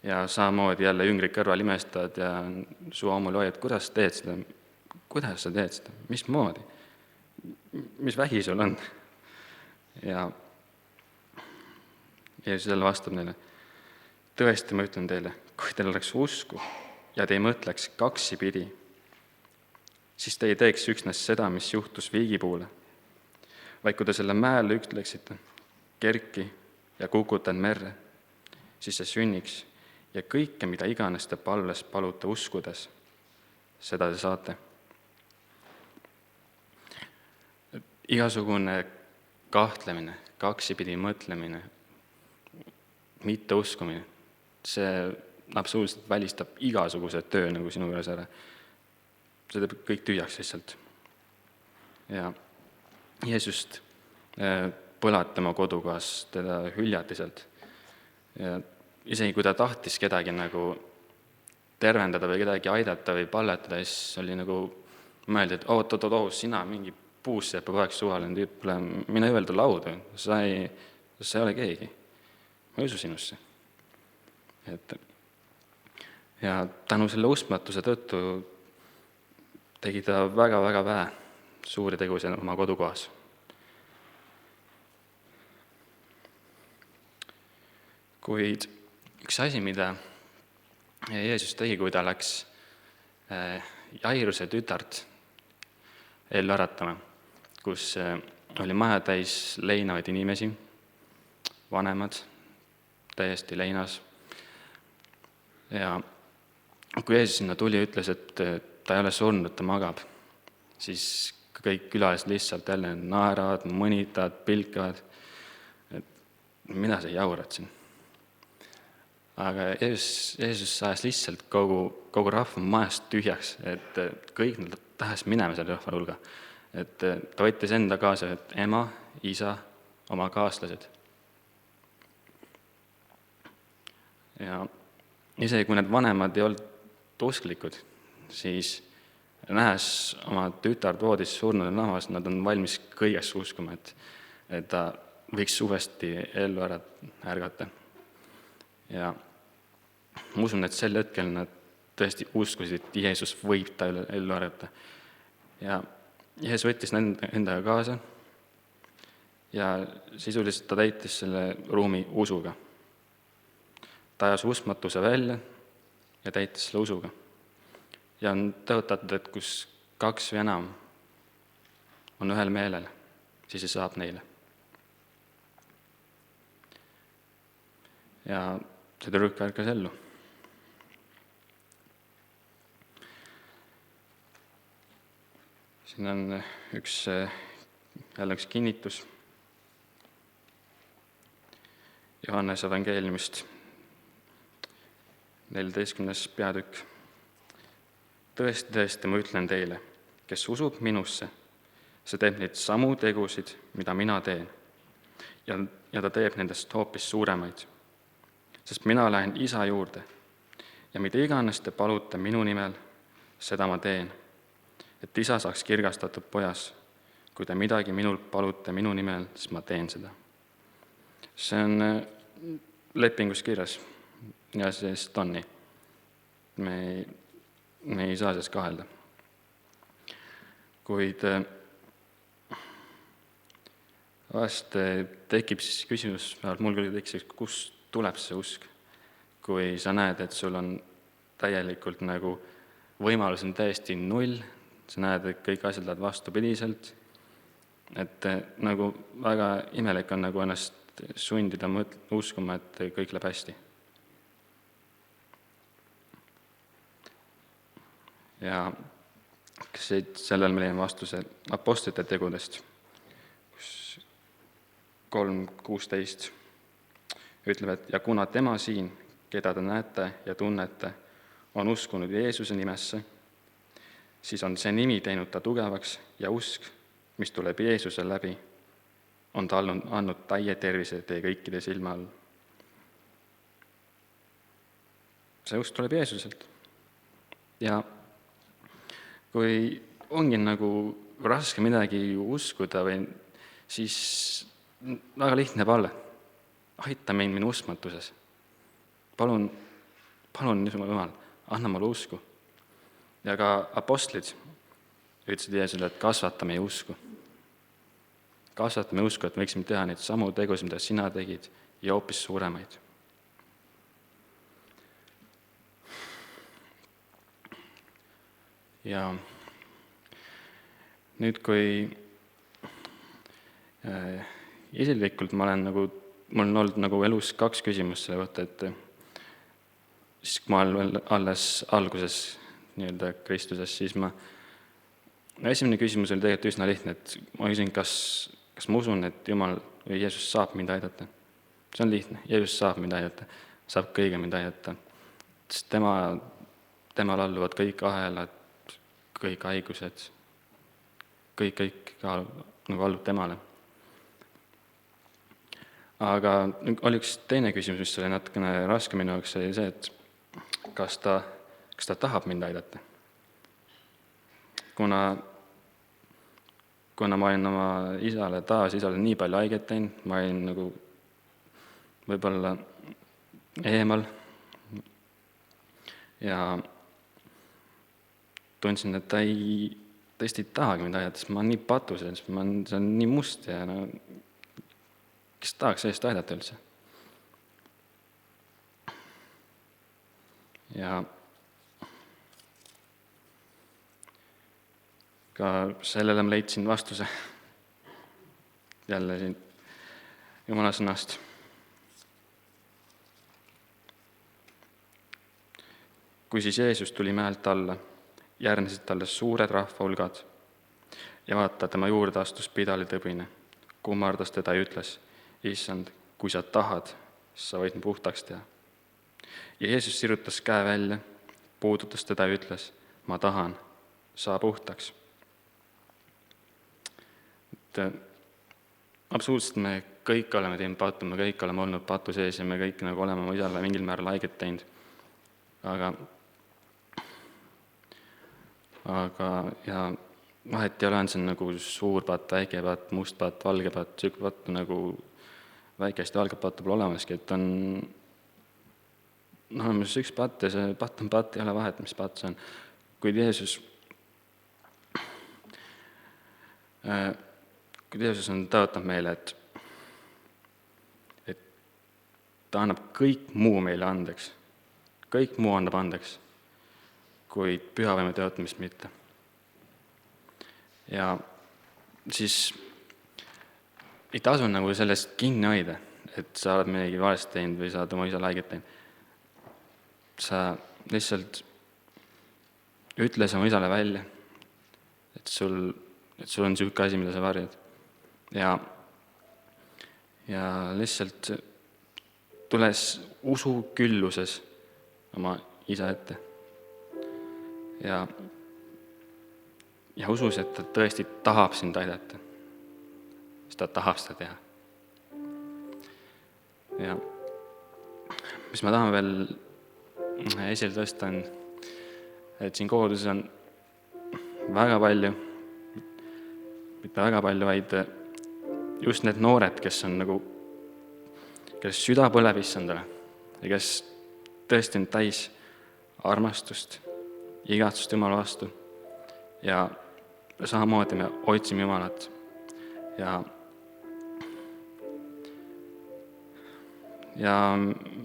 Ja samamoodi jälle jüngrid kõrval imestavad ja suu ammul hoiab, kuidas sa teed seda, mismoodi, mis vähi sul on? Ja Jeesus jälle vastab neile, tõesti ma ütlen teile, kui teil oleks usku ja te ei mõtleks kaksipidi, siis te ei teeks üksnes seda, mis juhtus viigipuule, vaid kui te selle mäele ütleksite, kerki ja kukutan merre, siis see sünniks ja kõike, mida iganes te palves palute uskudes, seda te saate. Igasugune kahtlemine, kaksipidi mõtlemine, mitteuskumine, see absoluutselt välistab igasuguse töö nagu sinu juures ära. See teeb kõik tühjaks lihtsalt. Ja Jeesust põlati tema kodukohas, teda hüljati sealt. Ja isegi kui ta tahtis kedagi nagu tervendada või kedagi aidata või palletada, siis oli nagu mõeldi, et oot, sina mingi puussepp või poeks suvaline tüüp, mine öelda lauda, sa ei ole keegi. Ma ei usu sinusse. Ja tänu selle uskmatuse tõttu tegi ta väga-väga vähe suuri tegusid oma kodukohas. Kuid üks asi, mida Jeesus tegi, kui ta läks Jairuse tütart ellu äratama, kus oli maja täis leinavaid inimesi, vanemad, täiesti leinas. Ja kui Jeesus sinna tuli ja ütles, et ta ei ole surnud, ta magab, siis kõik külalised lihtsalt jälle naeravad, mõnitavad, pilkavad, et mida sa jaurad siin. Aga Jeesus ajas lihtsalt kogu rahva majast tühjaks, et kõik nad tahes minema selle rahva hulga. Et ta võttis enda kaasa, et ema, isa, oma kaaslased. Ja isegi kui need vanemad ei olnud usklikud, siis nähes oma tütard voodis surnud nahas, nad on valmis kõigest uskuma, et ta võiks uuesti ellu ära ärgata. Ja ma usun, et sel hetkel nad tõesti uskusid, et Jeesus võib ta ellu ärgata. Ja Jeesus võttis endaga kaasa ja sisuliselt ta täitis selle ruumi usuga. Ta ajas uskmatuse välja ja täitis selle usuga. Ja on tõotatud, et kus 2 või enam on ühel meelel, siis see saab neile. Ja see tüdruk ärkas ellu. Siin on jälle üks kinnitus Johannes evangeeliumist, 14. peatükk. Tõesti, tõesti, ma ütlen teile, kes usub minusse, see teeb neid samu tegusid, mida mina teen. Ja ta teeb nendest hoopis suuremaid. Sest mina lähen isa juurde ja mida iganes te palute minu nimel, seda ma teen, et isa saaks kirgastatud pojas. Kui te midagi minult palute minu nimel, siis ma teen seda. See on lepingus kirjas ja see on nii. Me ei saa sellest kahelda. Kuid vahest tekib siis küsimus, mul küll tekkis, kust tuleb see usk, kui sa näed, et sul on täielikult nagu võimalus on täiesti 0, sa näed, et kõik asjad lähevad vastupidiselt, et nagu väga imelik on nagu ennast sundida uskuma, et kõik läheb hästi. Ja sellel me leiame vastuse apostlite tegudest, kus 3.16 ütleb, et ja kuna tema siin, keda te näete ja tunnete, on uskunud Jeesuse nimesse, siis on see nimi teinud ta tugevaks ja usk, mis tuleb Jeesuse läbi, on ta andnud täie tervise teie kõikide silma all. See usk tuleb Jeesuselt. Ja kui ongi nagu raske midagi uskuda või siis väga lihtne palle. Aita mind minu uskmatuses. Palun, Jumal, anna mulle usku. Ja ka apostlid ütlesid Jeesusele, et kasvata meie usku. Kasvata meie usku, et me võiksime teha neid samu tegusid, mida sina tegid, ja hoopis suuremaid. Ja nüüd, kui isiklikult mul on olnud nagu elus 2 küsimust selle kohta, et siis kui ma olen alles alguses nii-öelda Kristuses, siis esimene küsimus oli tegelikult üsna lihtne, et ma küsin, kas ma usun, et Jumal või Jeesus saab mind aidata. See on lihtne, Jeesus saab mind aidata, saab kõige mind aidata, sest temal alluvad kõik ahelad, kõik haigused, kõik ka nagu allub temale. Aga oli üks teine küsimus, mis oli natukene raske minu jaoks, oli see, et kas ta tahab mind aidata. Kuna ma olin oma isale nii palju haiget teinud, ma olin nagu võib-olla eemal ja tundsin, et ta tõesti ei tahagi mind aidata, sest ma olen nii patuses, see on nii must ja kes tahaks sellist aidata üldse. Ja ka sellele ma leidsin vastuse jälle siin Jumala sõnast. Kui siis Jeesus tuli mäelt alla, järgnesid talle suured rahvahulgad ja vaata, tema juurde astus pidalitõbine, kummardas teda ja ütles, Issand, kui sa tahad, siis sa võid puhtaks teha. Ja Jeesus sirutas käe välja, puudutas teda ja ütles, ma tahan, saa puhtaks. Absoluutselt me kõik oleme teinud patu, me kõik oleme olnud patu sees ja me kõik nagu oleme oma isale mingil määral haiget teinud. Aga ja vahet ei ole, on see nagu suur patt, väike patt, must patt, valge patt, süük pattu nagu väikest ja valget pattu pole olemaski, et on olemas üks patt ja see patt on patt, ei ole vahet, mis patt see on. Kuid Jeesus on tõotanud meile, et ta annab kõik muu meile andeks. Kõik muu annab andeks, kuid pühavõime tõotamist mitte. Ja siis ei tasu nagu sellest kinni hoida, et sa oled midagi valesti teinud või sa oled oma isale haiget teinud. Sa lihtsalt ütles oma isale välja, et sul on niisugune asi, mida sa varjad. Ja lihtsalt tules usu külluses oma isa ette. Ja usus, et ta tõesti tahab sind aidata. Sest ta tahab seda teha. Ja mis ma tahan veel esile tõsta on, et siin koguduses on väga palju, mitte väga palju, vaid just need noored, kes on nagu, kes süda põleb issandale ja kes tõesti on täis armastust, igatsust Jumala vastu. Ja samamoodi me otsime Jumalat. Ja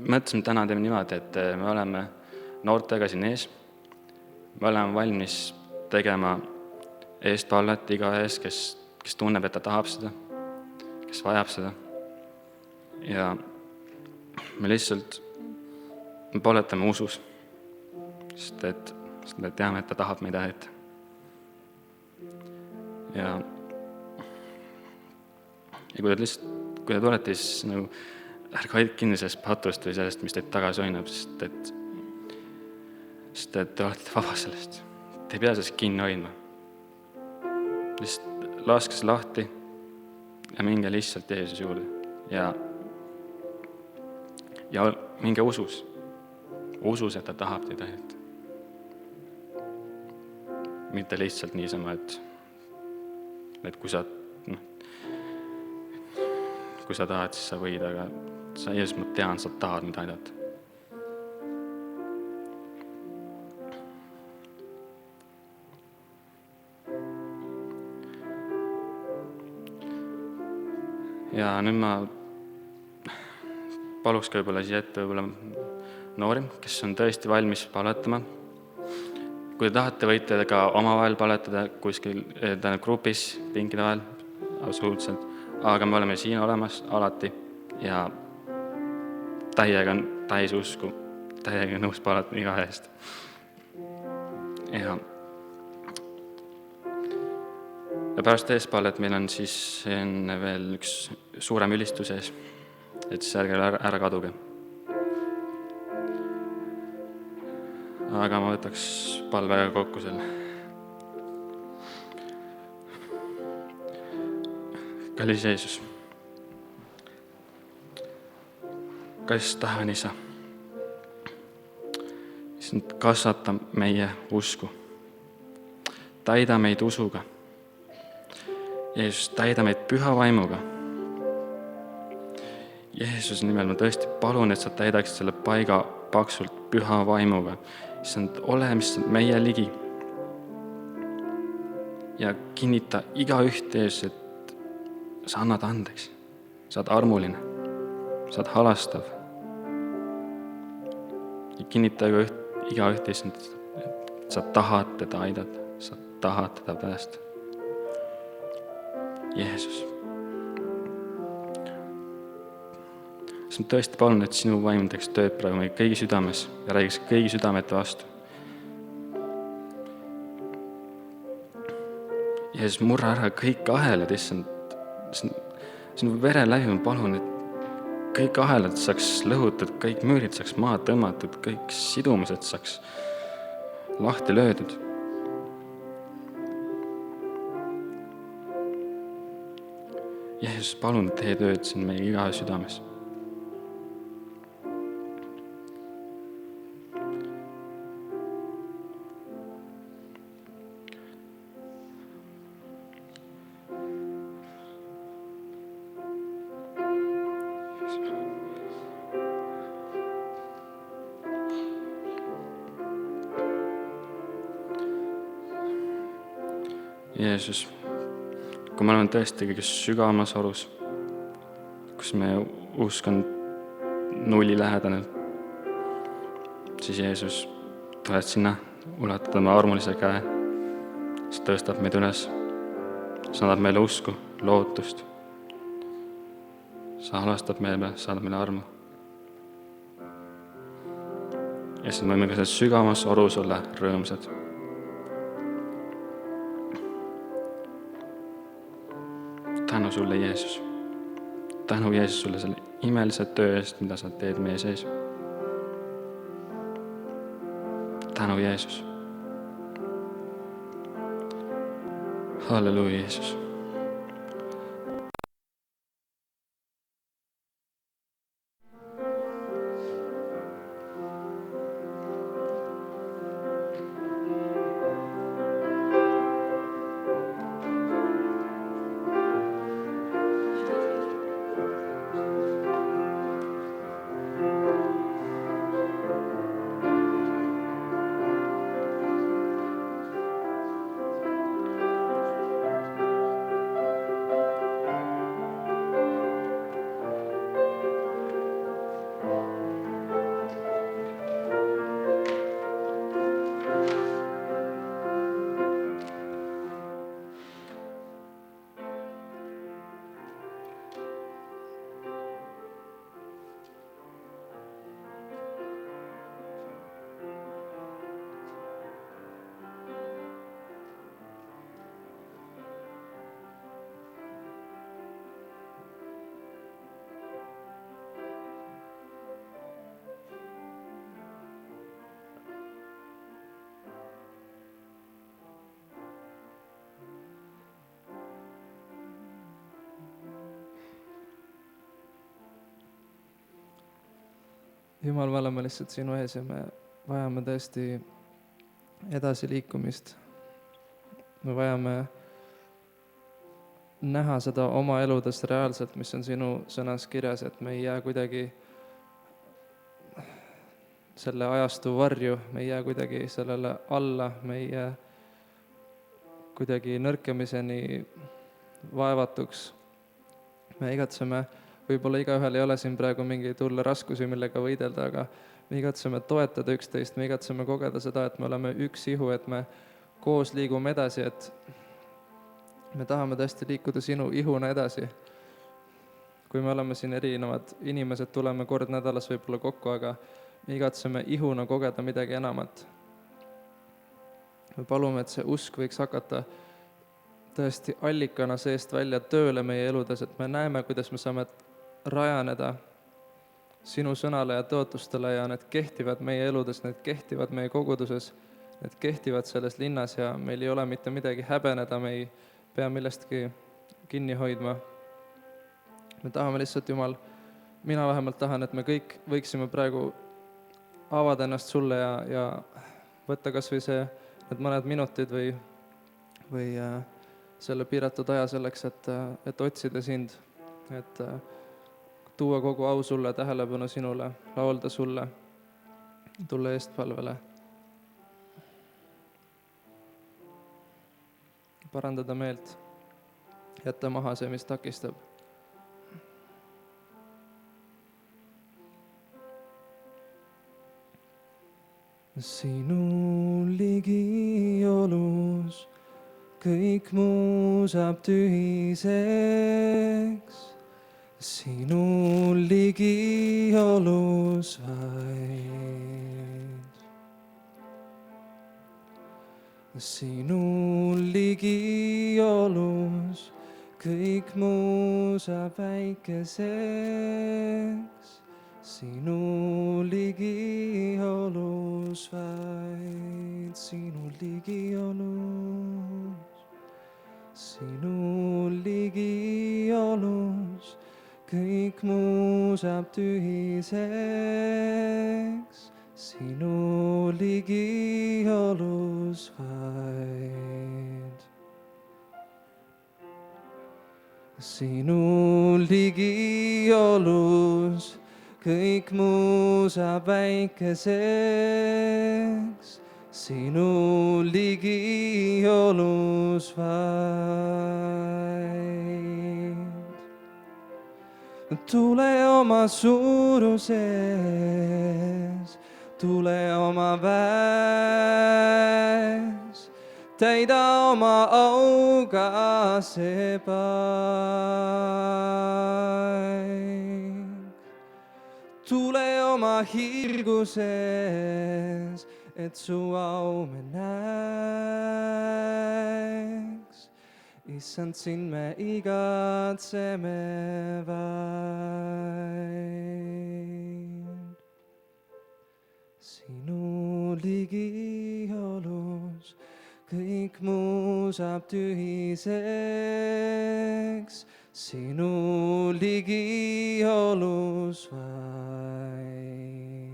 mõtlesime täna teeme niimoodi, et me oleme noortega siin ees. Me oleme valmis tegema eestpallet iga ees, kes tunneb, et ta tahab seda, kes vajab seda. Ja me lihtsalt palvetame usus, sest me teame, et ta tahab meid aidata. Ja kui te tulete, siis nagu ärge hoidke kinni sellest patust või sellest, mis teid tagasi hoinab, sest et te olete vaba sellest. Te ei pea sellest kinni hoidma. Lihtsalt laske see lahti ja minge lihtsalt Jeesuse juurde. Ja minge usus, et ta tahab teid aidata. Mitte lihtsalt niisama, et kui sa kui sa tahad, siis sa võid, aga sa, Jeesus, ma tean, sa tahad mind aidata. Ja nüüd ma paluks ka võib-olla siia ette noori, kes on tõesti valmis palvetama. Kui te tahate, võite ka omavahel palvetada kuskil grupis, pinkide vahel, absoluutselt. Aga me oleme siin olemas alati ja täiega täis usku, täiega nõus palvetama iga eest. Ja pärast eespalvet meil on siis enne veel üks suurem ülistus ees, et siis ärge ära kaduge. Aga ma võtaks palvega kokku selle. Kallis Jeesus, kallis taevane Isa, kasvata meie usku, täida meid usuga. Jeesus, täida meid püha vaimuga. Jeesuse nimel ma tõesti palun, et sa täidaksid selle paiga paksult püha vaimuga. Ole, mis on meie ligi. Ja kinnita iga üht Jeesus, et sa annad andeks. Sa oled armuline. Sa oled halastav. Ja kinnita iga üht Jeesus, et sa tahad teda aidata. Sa tahad teda päästa. Jeesus. Ma tõesti palun, et sinu vaim teeks tööd praegu meie kõigi südames ja räägiks kõigi südamete vastu. Jeesus, murra ära kõik ahelad, issand. Sinu vere läbi ma palun, et kõik ahelad saaks lõhutud, kõik müürid saaks maad tõmmatud, kõik sidumised saaks lahti löödud. Jeesus, palun tee tööd siin meie iga südames. Jeesus, kui me oleme tõesti kõige sügavamas orus, kus meie usk on nulli lähedane, siis Jeesus, tuled sinna, ulatad oma armulise käe, siis tõstab meid üles, sa annad meile usku, lootust, sa halastad meile, saadad meile armu. Ja siis võime ka selles sügavamas orus olla rõõmsad. Tänu sulle, Jeesus. Tänu, Jeesus, sulle selle imelise töö eest, mida sa teed meie sees. Tänu, Jeesus. Halleluuja, Jeesus. Jumal, me oleme lihtsalt sinu ees ja me vajame tõesti edasiliikumist. Me vajame näha seda oma eludes reaalselt, mis on sinu sõnas kirjas, et me ei jää kuidagi selle ajastu varju, me ei jää kuidagi sellele alla, me ei jää kuidagi nõrkemiseni vaevatuks. Me igatseme, võib-olla igaühel ei ole siin praegu mingeid hulle raskusi, millega võidelda, aga me igatseme toetada üksteist, me igatseme kogeda seda, et me oleme üks ihu, et me koos liigume edasi, et me tahame tõesti liikuda sinu ihuna edasi. Kui me oleme siin erinevad inimesed, tuleme kord nädalas võib-olla kokku, aga me igatseme ihuna kogeda midagi enamat. Me palume, et see usk võiks hakata tõesti allikana seest välja tööle meie eludes, et me näeme, kuidas me saame rajaneda sinu sõnale ja tõotustele ja need kehtivad meie eludes, need kehtivad meie koguduses, need kehtivad selles linnas ja meil ei ole mitte midagi häbeneda, me ei pea millestki kinni hoidma. Me tahame lihtsalt, Jumal, mina vähemalt tahan, et me kõik võiksime praegu avada ennast sulle ja võtta kas või need mõned minutid või selle piiratud aja selleks, et otsida sind, et tuua kogu au sulle, tähelepanu sinule, laulda sulle, tulla eestpalvele. Parandada meelt, jätta maha see, mis takistab. Sinu ligiolus kõik muu saab tühiseks. Sinu ligiolus vaid. Sinu ligiolus kõik muu saab väikeseks. Sinu ligiolus vaid. Sinu ligiolus. Sinu ligiolus kõik muu saab tühiseks. Sinu ligiolus vaid. Sinu ligiolus kõik muu saab väikeseks. Sinu ligiolus vaid. Tule oma suuruses, tule oma väes, täida oma auga see paik. Tule oma hiilguses, et su au me näeks. Issand, sind me igatseme vaid. Sinu ligiolus kõik muu saab tühiseks. Sinu ligiolus vaid.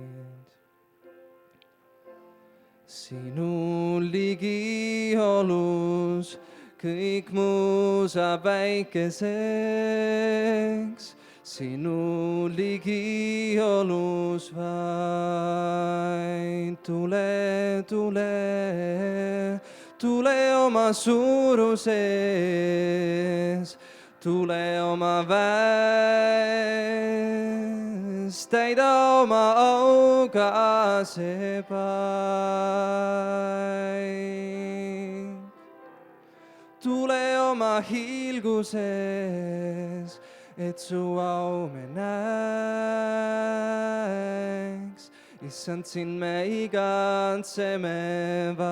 Sinu ligiolus kõik muu saab väikeseks. Sinu ligiolus vaid. Tule, tule, tule oma suuruses, tule oma väes, täida oma auga see paik. Tule oma hiilguses, et su au me näeks. Issand, sind me igatseme vaid.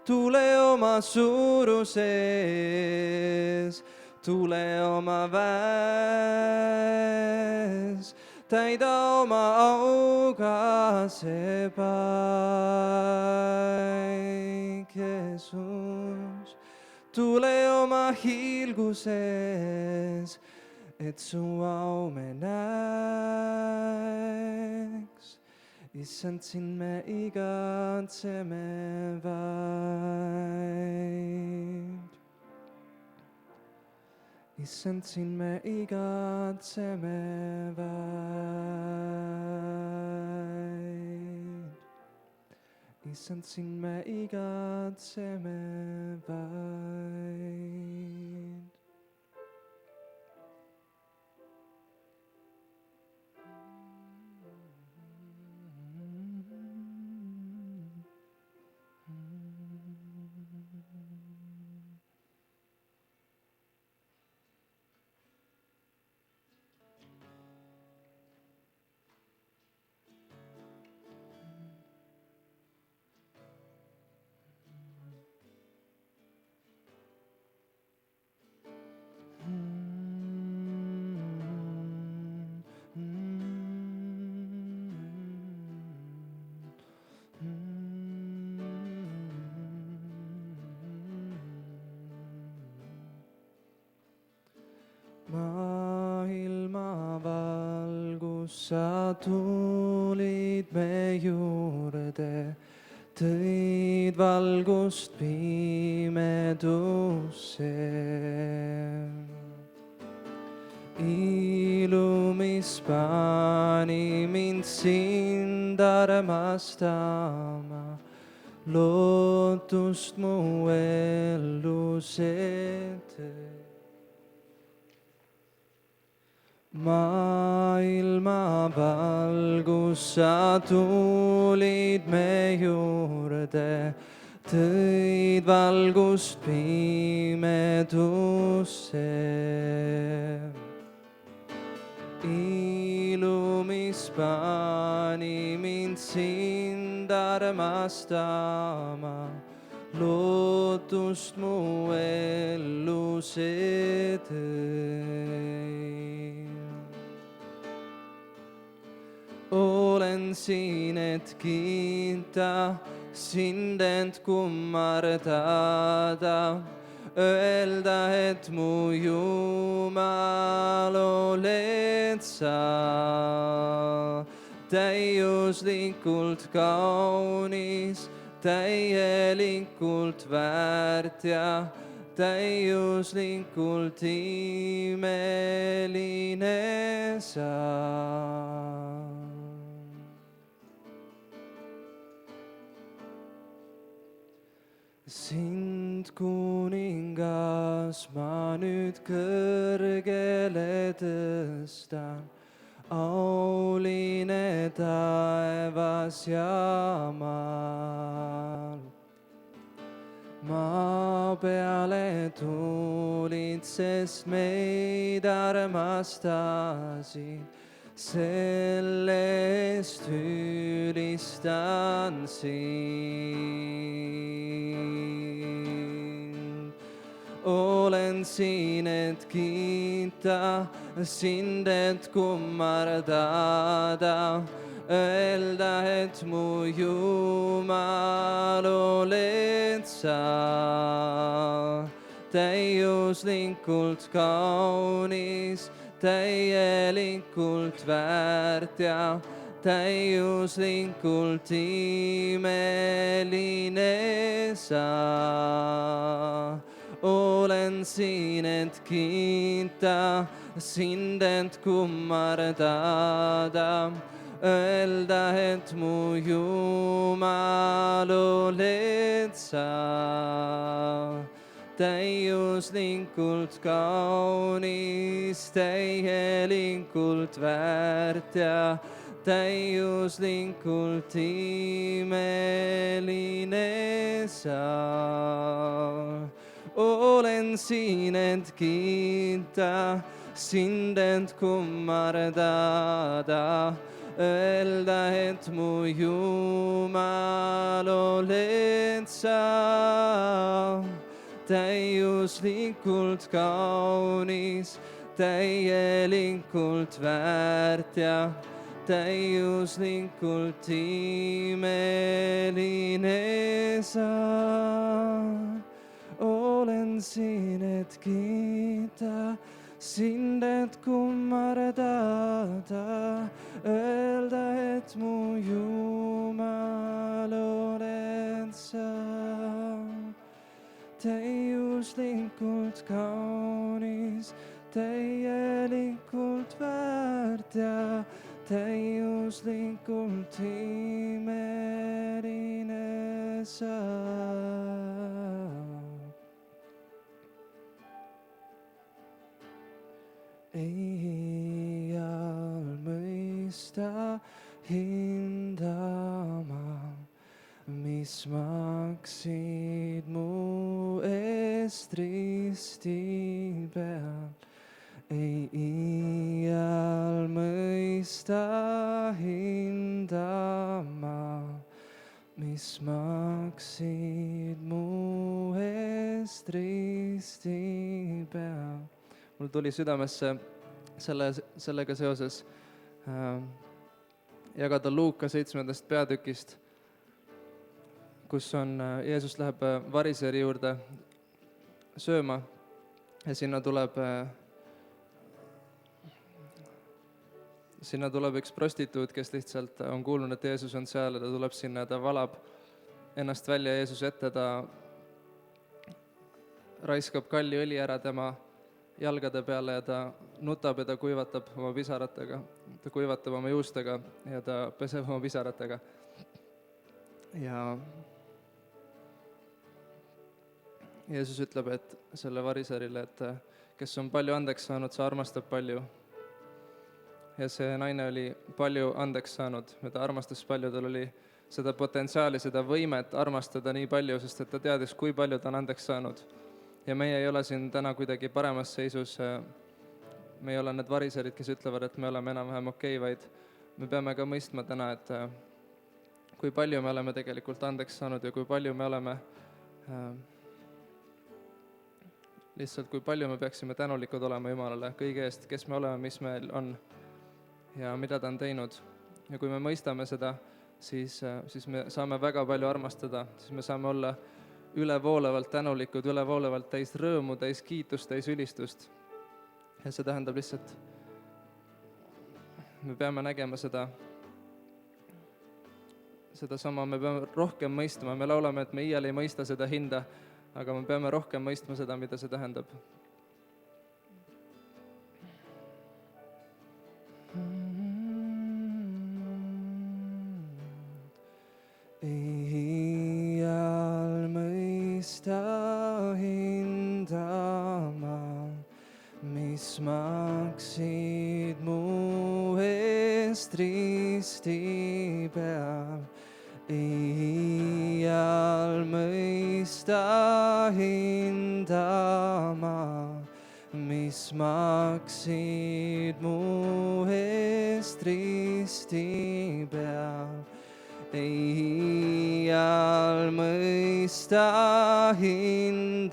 Tule oma suuruses, tule oma väes, täida oma auga see paik, Jeesus. Tule oma hiilguses, et su au me näeks. issand, sind me igatseme vaid. Issand, sind me igatseme vaid. Issand, sind me igatseme vaid. Maailma valgus, sa tulid me juurde, tõid valgust pimedusse. Ilu, mis pani mind sind armastama, lootust mu ellu see tõi. Maailma valgus, sa tulid me juurde, tõid valgust pimedusse. Ilu, mis pani mind sind armastama, lootust mu ellu see tõi. Olen siin, et kiita sind, ent kummardada, öelda, et mu Jumal oled sa. Täiuslikult kaunis, täielikult väärt ja täiuslikult imeline sa. Sind, kuningas, ma nüüd kõrgele tõstan, auline taevas ja maal. Maa peale tulid, sest meid armastasid, selle eest ülistan sind. Olen siin, et kiita sind, et kummardada, öelda, et mu Jumal oled sa. Täiuslikult kaunis, täielikult väärt ja täiuslikult imeline sa. Olen siin, et kiita sind, et kummardada, öelda, et mu Jumal oled sa. Täiuslikult kaunis, täielikult väärt ja täiuslikult imeline sa. Olen siin, et kiita sind, et kummardada, öelda, et mu Jumal oled sa. Täiuslikult kaunis, täielikult väärt ja täiuslikult imeline sa. Olen siin, et kiita sind, et kummardada, öelda, et mu Jumal täiuslikult kaunis, täielikult väärt ja täiuslikult imeline sa. Iial mõista hindama, mis maksid mu eest risti peal. Ei iial mõista hindama, mis maksid mu eest risti peal. Mul tuli südamesse sellega seoses jagada Luuka 7. peatükist, kus on, Jeesus läheb variseri juurde sööma ja sinna tuleb üks prostituut, kes lihtsalt on kuulnud, et Jeesus on seal ja ta tuleb sinna ja ta valab ennast välja Jeesuse ette, ta raiskab kalli õli ära tema jalgade peale ja ta nutab ja ta kuivatab oma pisaratega, ta kuivatab oma juustega ja ta peseb oma pisaratega. Ja Jeesus ütleb, et selle variserile, et kes on palju andeks saanud, see armastab palju. Ja see naine oli palju andeks saanud ja ta armastas palju, tal oli seda potentsiaali, seda võimet armastada nii palju, sest et ta teadis, kui palju ta on andeks saanud. Ja meie ei ole siin täna kuidagi paremas seisus, me ei ole need variserid, kes ütlevad, et me oleme enam-vähem okei, vaid me peame ka mõistma täna, et kui palju me oleme tegelikult andeks saanud ja kui palju me oleme lihtsalt, kui palju me peaksime tänulikud olema Jumalale kõige eest, kes me oleme, mis meil on ja mida ta on teinud. Ja kui me mõistame seda, siis me saame väga palju armastada, siis me saame olla ülevoolevalt tänulikud, ülevoolevalt täis rõõmu, täis kiitust, täis ülistust. Ja see tähendab lihtsalt, me peame nägema seda sama, me peame rohkem mõistma, me laulame, et me iial ei mõista seda hinda, aga me peame rohkem mõistma seda, mida see tähendab. Iial mõista hindama, mis maksid mu eest risti peal. Iial mõista hindama, mis maksid mu eest risti peal. Iial mõista hindama,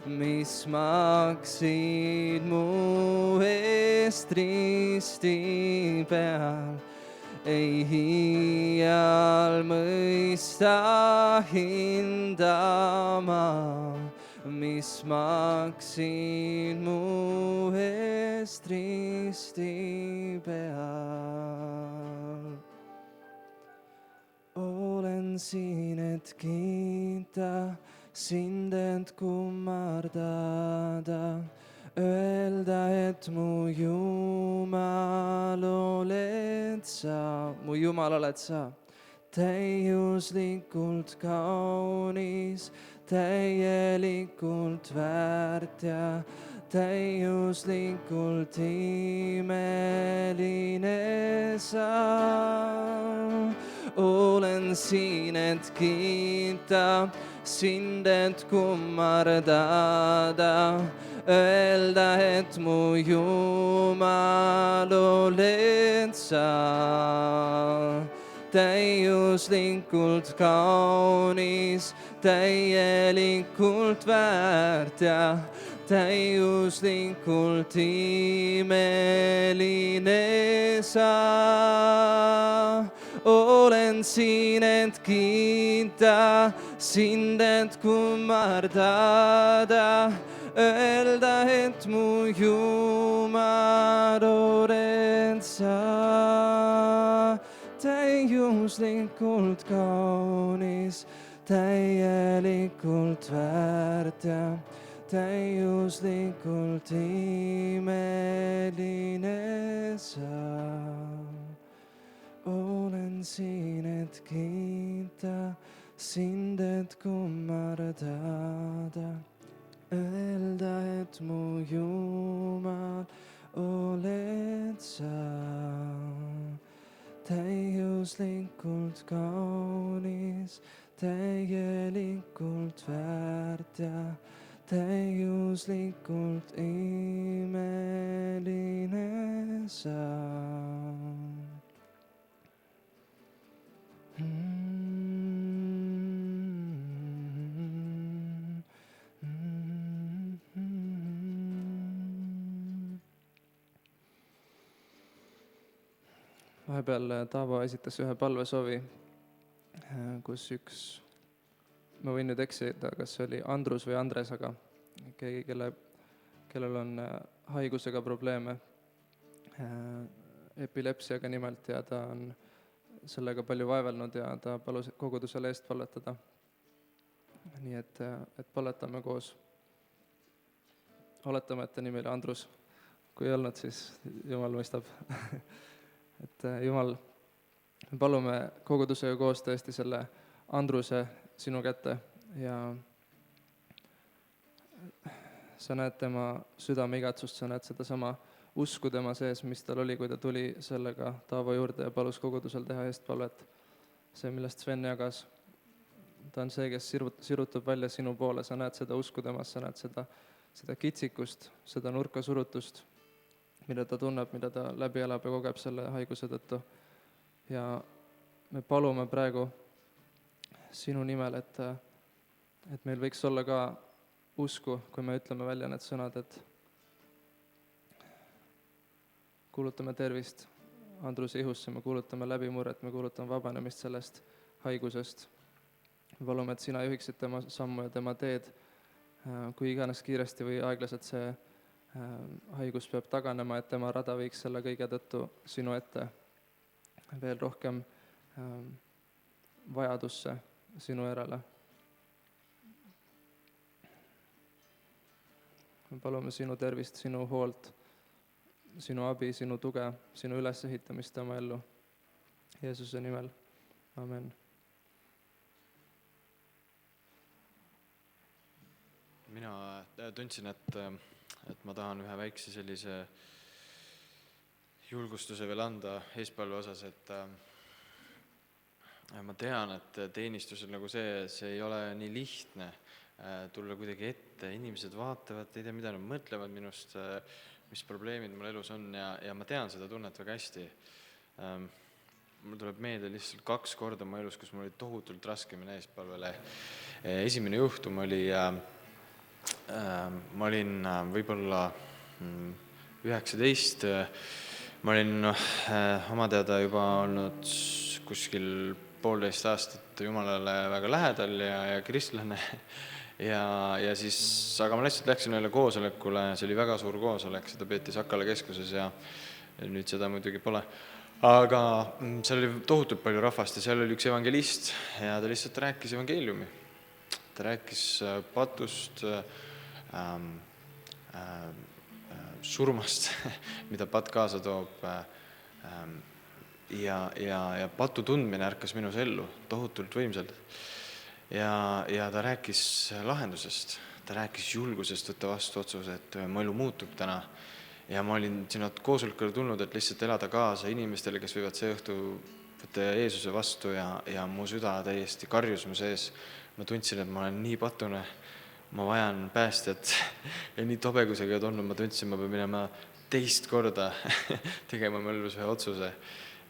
mis maksid mu eest risti peal. Iial mõista hindama, mis maksid mu eest risti peal. Olen siin, et kiita sind, et kummardada, öelda, et mu Jumal oled sa, täiuslikult kaunis, täielikult väärt ja täiuslikult imeline sa. Olen siin, et kiita sind, et kummardada, öelda, et mu Jumal oled sa. Täiuslikult kaunis, täielikult väärt ja täiuslikult imeline sa. Olen siin, et kiita sind, et kummardada, öelda, et mu Jumal oled sa. Täiuslikult kaunis, täielikult väärt ja täiuslikult imeline sa. olen siin, et kiita sind, et kummardada, öelda, et mu Jumal oled sa. täiuslikult kaunis, täielikult väärt ja täiuslikult imeline sa. Vahepeal Taavo esitas ühe palvesoovi, kus ma võin nüüd eksida, kas see oli Andrus või Andres, aga keegi, kellel on haigusega probleeme, epilepsiaga nimelt, ja ta on sellega palju vaevelnud ja ta palus kogudusele eest palvetada. Nii et palvetame koos. Oletame, et ta nimi oli Andrus. Kui ei olnud, siis Jumal mõistab. Et Jumal, me palume kogudusega koos tõesti selle Andruse sinu kätte ja sa näed tema südame igatsust, sa näed sedasama usku tema sees, mis tal oli, kui ta tuli sellega Taavo juurde ja palus kogudusel teha eestpalvet. See, millest Sven jagas, ta on see, kes sirutab välja sinu poole, sa näed seda usku temas, sa näed seda kitsikust, seda nurka surutust, mida ta tunneb, mida ta läbi elab ja kogeb selle haiguse tõttu. Ja me palume praegu sinu nimel, et meil võiks olla ka usku, kui me ütleme välja need sõnad, et kuulutame tervist Andruse ihusse, me kuulutame läbimurret, me kuulutame vabanemist sellest haigusest. Me palume, et sina juhiksid tema sammu ja tema teed, kui iganes kiiresti või aeglaselt see haigus peab taganema, et tema rada viiks selle kõige tõttu sinu ette veel rohkem vajadusse sinu järele. Me palume sinu tervist, sinu hoolt, sinu abi, sinu tuge, sinu ülesehitamist oma ellu. Jeesuse nimel. Amen. Mina tundsin, et ma tahan ühe väikse sellise julgustuse veel anda eespalve osas, et ma tean, et teenistusel nagu see ei ole nii lihtne tulla kuidagi ette, inimesed vaatavad, ei tea, mida nad mõtlevad minust, mis probleemid mul elus on ja ma tean seda tunnet väga hästi. Mul tuleb meelde lihtsalt 2 korda mu elus, kus mul oli tohutult raske minna eespalvele. Esimene juhtum oli, ma olin võib-olla 19, ma olin oma teada juba olnud kuskil 1,5 aastat Jumalale väga lähedal ja kristlane ja siis, aga ma lihtsalt läksin ühele koosolekule, see oli väga suur koosolek, seda peeti Sakala keskuses ja nüüd seda muidugi pole, aga seal oli tohutult palju rahvast ja seal oli üks evangelist ja ta lihtsalt rääkis evangeeliumi. Ta rääkis patust, surmast, mida patt kaasa toob ja patu tundmine ärkas minus ellu tohutult võimsalt. Ja ta rääkis lahendusest, ta rääkis julgusest võtta vastu otsus, et mu elu muutub täna. Ja ma olin sinna koosolekule tulnud, et lihtsalt elada kaasa inimestele, kes võivad see õhtu võtta Jeesuse vastu ja mu süda täiesti karjus mu sees. Ma tundsin, et ma olen nii patune, ma vajan päästjat ja nii tobe, kui see ka olnud, ma tundsin, ma pean minema 2 korda tegema mu elus ühe otsuse.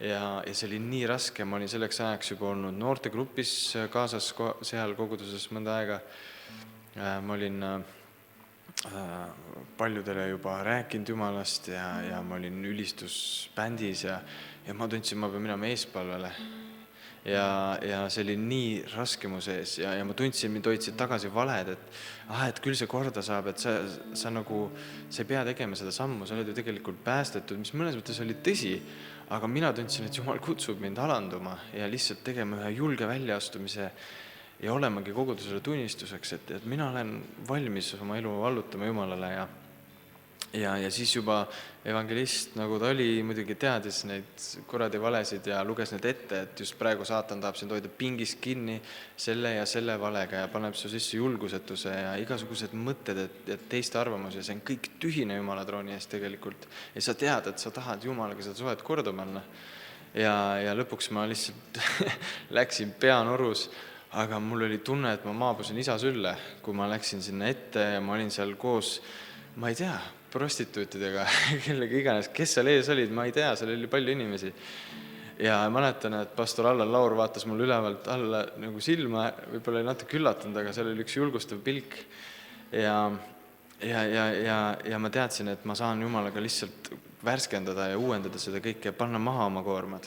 Ja see oli nii raske, ma olin selleks ajaks juba olnud noortegrupis kaasas seal koguduses mõnda aega. Ma olin paljudele juba rääkinud Jumalast ja ma olin ülistusbändis ja ma tundsin, ma pean minema eespalvele. Ja see oli nii raske mu sees ja ma tundsin, mind hoidsid tagasi valed, et küll see korda saab, et sa ei pea tegema seda sammu, sa oled ju tegelikult päästetud, mis mõnes mõttes oli tõsi, aga mina tundsin, et Jumal kutsub mind alanduma ja lihtsalt tegema ühe julge väljaastumise ja olemagi kogudusele tunnistuseks, et mina olen valmis oma elu allutama Jumalale ja siis juba evangelist, nagu ta oli, muidugi teadis neid kuradi valesid ja luges need ette, et just praegu saatan tahab sind hoida pingis kinni selle ja selle valega ja paneb su sisse julgusetuse ja igasugused mõtted, et teiste arvamusi, see on kõik tühine Jumala trooni ees tegelikult. Ja sa tead, et sa tahad Jumalaga seda suhet korda panna. Ja lõpuks ma lihtsalt läksin peanorus, aga mul oli tunne, et ma maabusin isa sülle, kui ma läksin sinna ette ja ma olin seal koos, ma ei tea, prostituutidega, kellega iganes, kes seal ees olid, ma ei tea, seal oli palju inimesi. Ja mäletan, et pastor Allan Laur vaatas mul ülevalt alla nagu silma, võib-olla oli natuke üllatunud, aga seal oli üks julgustav pilk. Ja ma teadsin, et ma saan Jumalaga lihtsalt värskendada ja uuendada seda kõike ja panna maha oma koormad.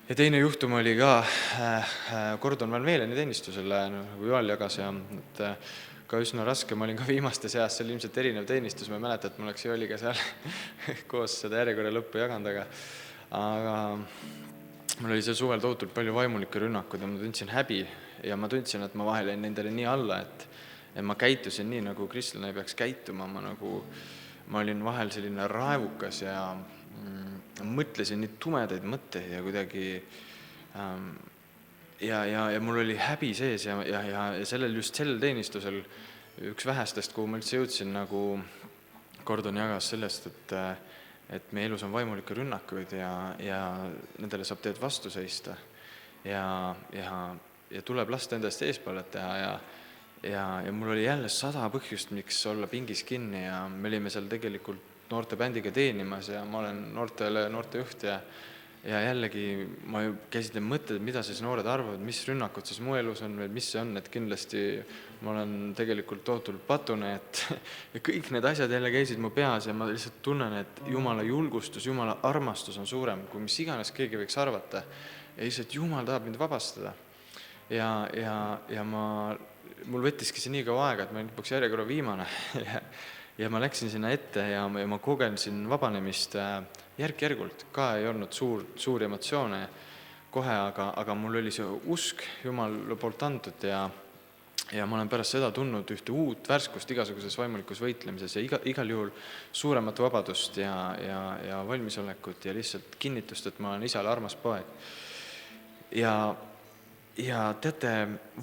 Ja teine juhtum oli ka Gordon Van Veleni teenistusele, nagu Joel jagas ja ka üsna raske, ma olin ka viimaste seas, see oli ilmselt erinev teenistus, ma ei mäleta, et mul oleks Joeliga seal koos seda järjekorra lõppu jaganud, aga mul oli see suvel tohutult palju vaimulikke rünnakud ja ma tundsin häbi ja ma tundsin, et ma vahel jäin nendele nii alla, et ma käitusin nii, nagu kristlane ei peaks käituma, ma olin vahel selline raevukas ja mõtlesin nii tumedaid mõtteid ja kuidagi ja mul oli häbi sees ja just sellel teenistusel üks vähestest, kuhu ma üldse jõudsin, nagu Gordon jagas sellest, et meie elus on vaimulikke rünnakuid ja nendele saab teed vastu seista ja tuleb lasta enda eest eespoole teha ja mul oli jälle 100 põhjust, miks olla pingis kinni ja me olime seal tegelikult noorte bändiga teenimas ja ma olen noortejuht ja jällegi ma ju käisin mõtted, mida siis noored arvavad, mis rünnakud siis mu elus on või mis see on, et kindlasti ma olen tegelikult tohutult patune, ja kõik need asjad jälle käisid mu peas ja ma lihtsalt tunnen, et Jumala julgustus, Jumala armastus on suurem, kui mis iganes keegi võiks arvata. Ja lihtsalt Jumal tahab mind vabastada. Ja mul võttiski see nii kaua aega, et ma lõpuks järjekorra viimane ja ma läksin sinna ette ja ma kogesin vabanemist järk-järgult, ka ei olnud suur emotsioone kohe, aga mul oli see usk Jumala poolt antud ja ma olen pärast seda tundnud ühte uut värskust igasuguses vaimulikus võitlemises ja igal juhul suuremat vabadust ja valmisolekut ja lihtsalt kinnitust, et ma olen isale armas poeg. Ja teate,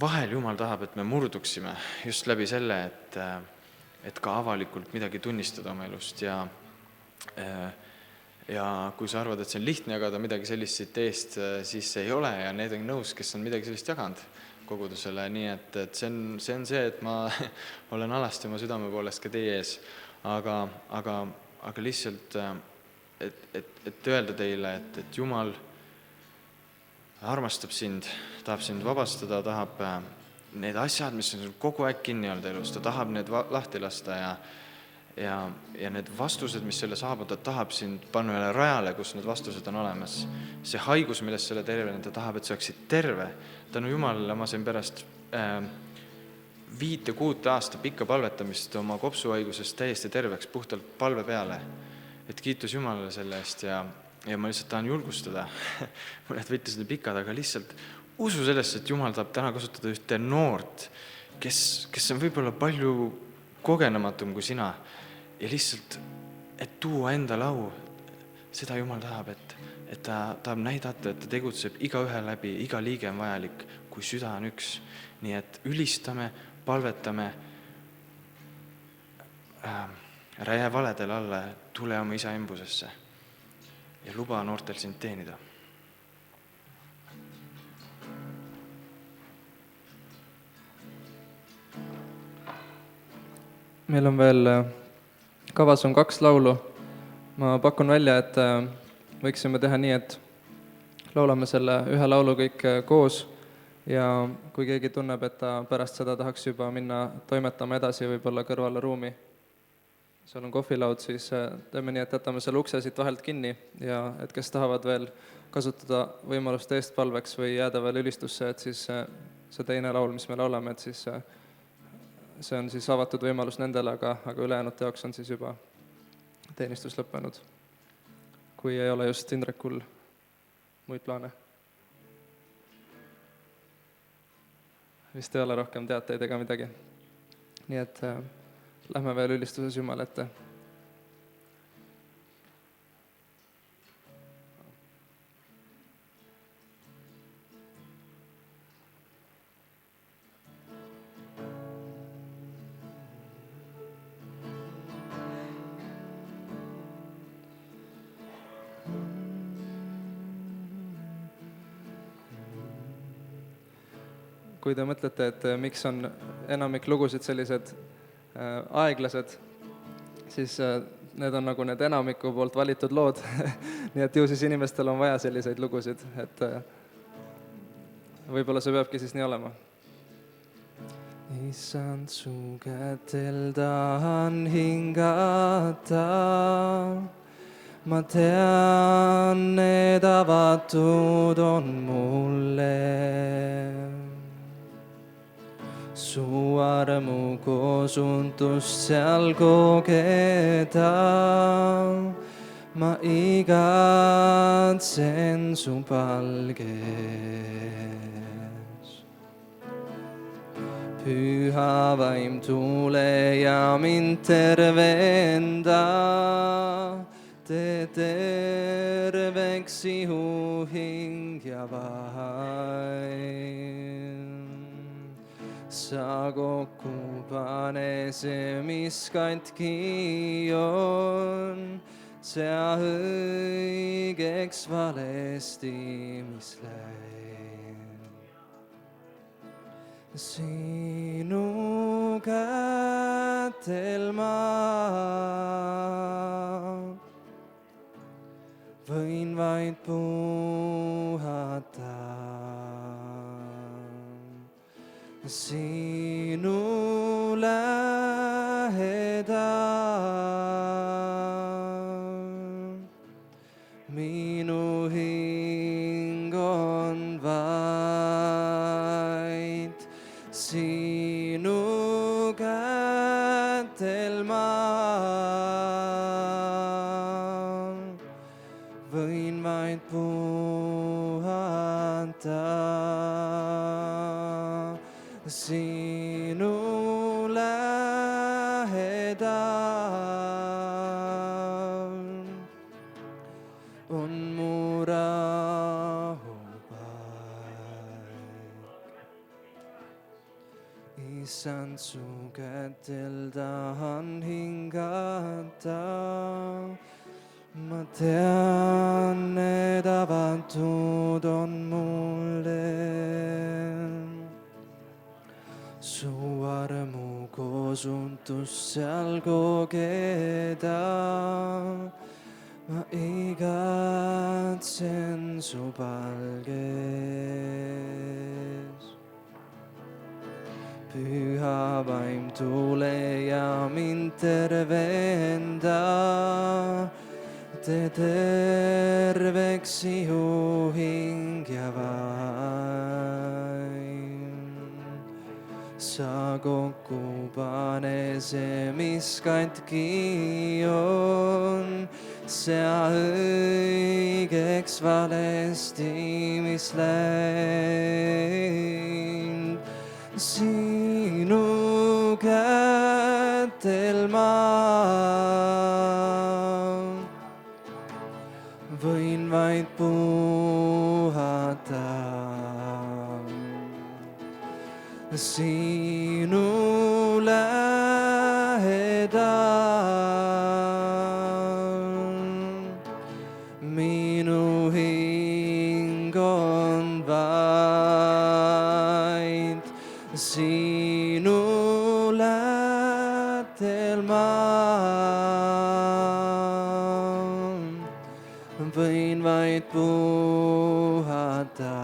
vahel Jumal tahab, et me murduksime just läbi selle, et ka avalikult midagi tunnistada oma elust ja kui sa arvad, et see on lihtne jagada midagi sellist siit eest, siis see ei ole ja need on nõus, kes on midagi sellist jaganud kogudusele, nii et see on see, et ma olen alasti oma südame poolest ka teie ees, aga lihtsalt, et öelda teile, et Jumal armastab sind, tahab sind vabastada, tahab need asjad, mis on kogu aeg kinni olnud elus, ta tahab need lahti lasta ja need vastused, mis selle saab, ta tahab sind panna üle rajale, kus need vastused on olemas. See haigus, millest selle terve, ta tahab, et sa oleksid terve. Tänu Jumalale ma sain pärast 5-6 aasta pikka palvetamist oma kopsuhaigusest täiesti terveks, puhtalt palve peale. Et kiitus Jumalale selle eest ja ma lihtsalt tahan julgustada. Mõned võttis need pikad, aga lihtsalt usu sellesse, et Jumal tahab täna kasutada ühte noort, kes on võib-olla palju kogenematum kui sina ja lihtsalt, et tuua endale au, seda Jumal tahab, et ta tahab näidata, et ta tegutseb igaühe läbi, iga liige on vajalik, kui süda on üks. Nii et ülistame, palvetame, jää valedele alla, tule oma isa embusesse ja luba noortel sind teenida. Meil on veel kavas on 2 laulu. Ma pakun välja, et võiksime teha nii, et laulame selle ühe laulu kõik koos ja kui keegi tunneb, et ta pärast seda tahaks juba minna toimetama edasi võib-olla kõrvale ruumi, seal on kohvilaud, siis teeme nii, et jätame selle ukse siit vahelt kinni ja et kes tahavad veel kasutada võimalust eestpalveks või jääda veel ülistusse, et siis see teine laul, mis me laulame, et siis see on siis avatud võimalus nendele, aga ülejäänud jaoks on siis juba teenistus lõppenud, kui ei ole just Indrekul muid plaane. vist ei ole rohkem teateid ega midagi. Nii et lähme veel ülistuses Jumala ette. Kui te mõtlete, et miks on enamik lugusid sellised aeglased, siis need on nagu need enamiku poolt valitud lood. Nii et ju siis inimestel on vaja selliseid lugusid, et võib-olla see peabki siis nii olema. Issand, su kätel tahan hingata, ma tean, need avatud on mulle. Su armu kosundust seal kogeda, ma igatsen su palges. Püha vaim, tule ja mind tervenda, tee terveks ihu, hing ja vaim. Sa kokku pane see, mis katki on, sea õigeks valesti, mis läib. Sinu kätel ma võin vaid puhata. Sinu lähedal, minu hing on vaid. Sinu kätel ma võin vaid puhata. Sinu lähedal on mu rahupaik. Issand, su kätel tahan hingata, ma tean, need avatud on mulle. Su armu kosundust seal kogeda, ma igatsen su palges. Püha vaim, tule ja mind tervenda, tee terveks ihu, hing ja vaim. Sa kokku pane see, mis katki on, sea õigeks valesti, mis läinud. Sinu kätel ma võin vaid puhata. Sinu lähedal, minu hing on vaid. Sinu lähedal ma võin vaid puhata.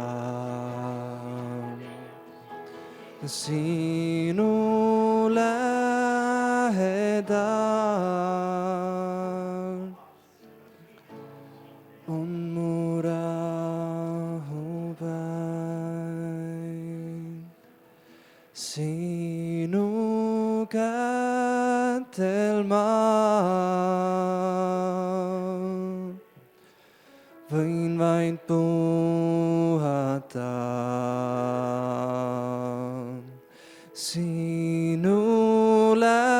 Sinu lähedal on mu rahupaik. Sinu kätel ma võin vaid puhata. sinu lähedal.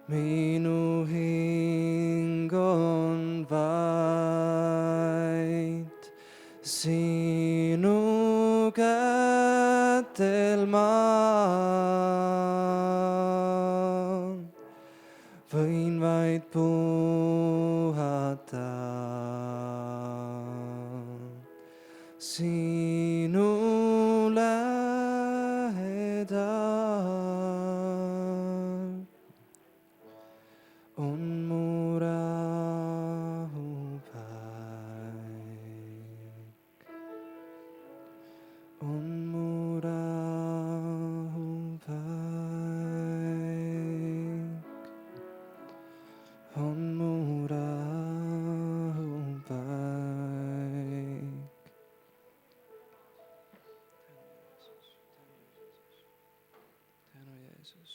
Minu hing on vaid sinu kätel ma võin vaid puhata sinu lähedal. On mu rahupaik, on mu rahupaik, on mu rahupaik. Tänu Jeesus.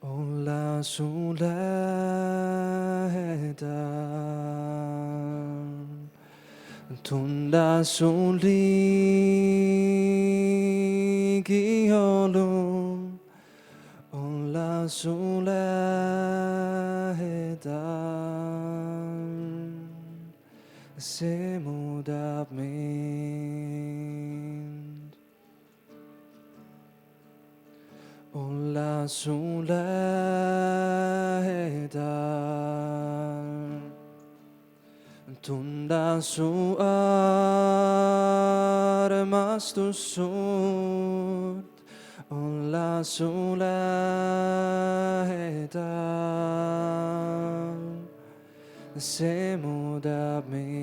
Olla su lähedal, tunda su ligiolu, olla su lähedal, see muudab mind. Olla su lähedal, tunda su armastus suurt. Olla su lähedal, see muudab mind.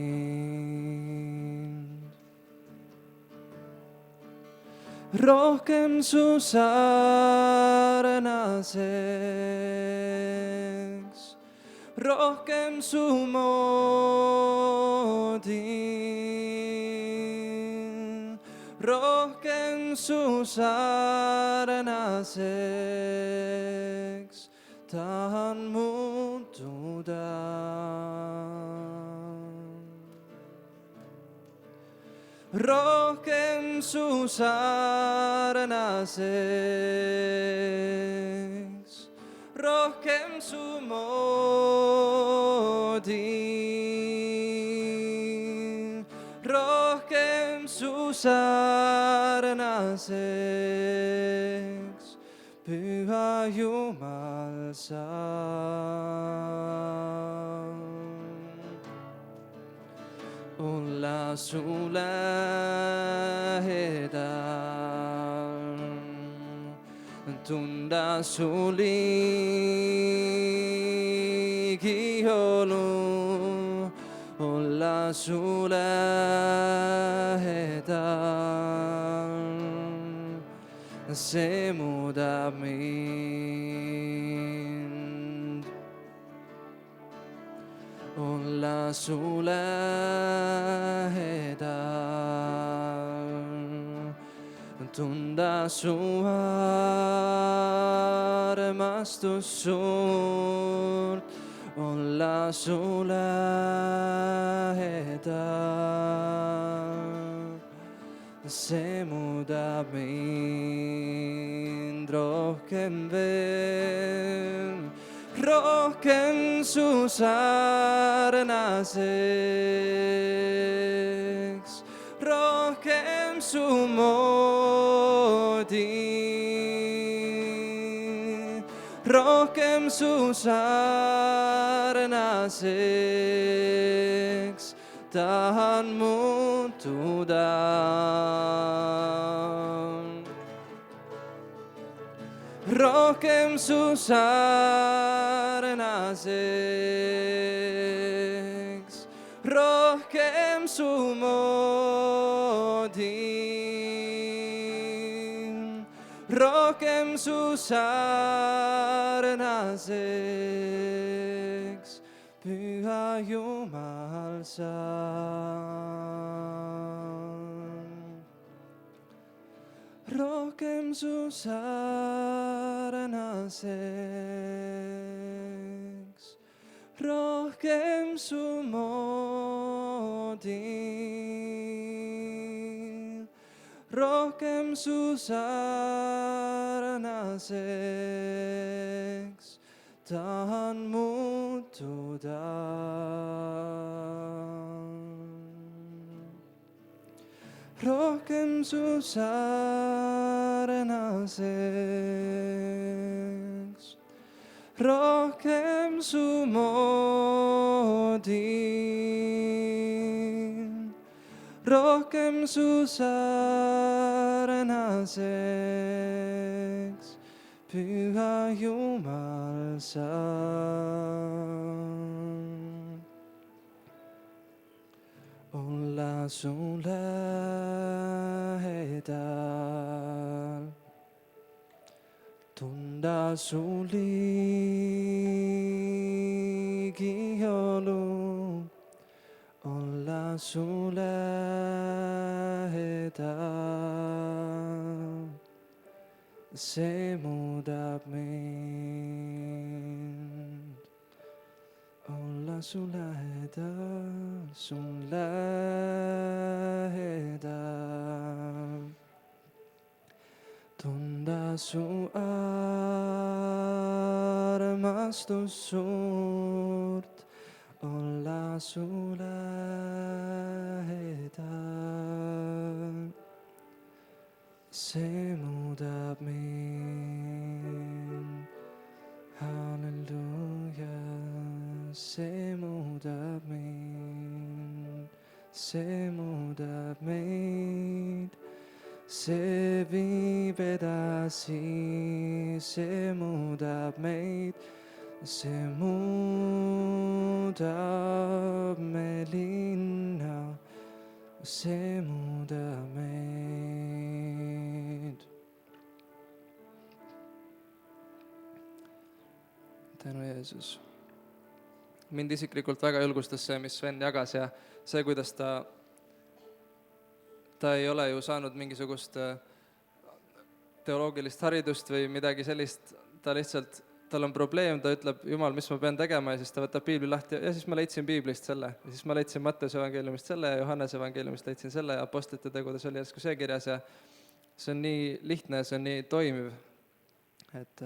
Rohkem su sarnaseks, rohkem su moodi, rohkem su sarnaseks tahan muutuda. Rohkem su sarnaseks, rohkem su moodi, rohkem su sarnaseks, Püha Jumal sa. Olla su lähedal, tunda su ligiolu, olla su lähedal, see muudab mind. Olla su lähedal, tunda su armastus suurt. Olla su lähedal, see muudab mind rohkem veel. Rohkem su sarnaseks, rohkem su moodi, rohkem su sarnaseks tahan muutuda. Rohkem su sarnaseks, su moodi, rohkem su sarnaseks, Püha Jumal saan. Rohkem su sarnaseks, rohkem su moodi, rohkem su sarnaseks tahan muutuda. Rohkem su sarnaseks, rohkem su moodi, rohkem su sarnaseks, Püha Jumal saan. Olla su lähedal, tunda su ligiolu, olla su lähedal, see muudab mind. Olla su lähedal, sun lähedal, tunda su armastus suurt, olla su lähedal, see muudab mind. Halleluuja, see muudab meid, see muudab meid, see viib edasi, see muudab meid, see muudab me linna, see muudab meid. Tänu Jeesus. Mind isiklikult väga julgustas see, mis Sven jagas ja see, kuidas ta ei ole ju saanud mingisugust teoloogilist haridust või midagi sellist, tal on probleem, ta ütleb, Jumal, mis ma pean tegema ja siis ta võtab piibli lahti ja siis ma leidsin piiblist selle. Ja siis ma leidsin Matteuse evangeeliumist selle ja Johannese evangeeliumist leidsin selle ja Apostlite tegudes oli järsku see kirjas ja see on nii lihtne ja see on nii toimiv, et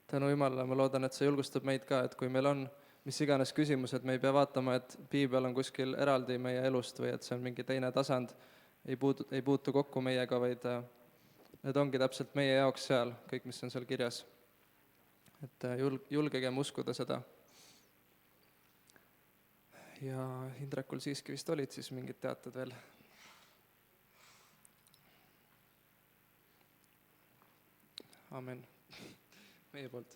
tänu Jumalale, ma loodan, et see julgustab meid ka, et kui meil on mis iganes küsimused, me ei pea vaatama, et piibel on kuskil eraldi meie elust või et see on mingi teine tasand, ei puutu kokku meiega, vaid need ongi täpselt meie jaoks seal, kõik, mis on seal kirjas. Et julgegem uskuda seda. Ja Indrekul siiski vist olid siis mingid teated veel. Amen. Meie poolt.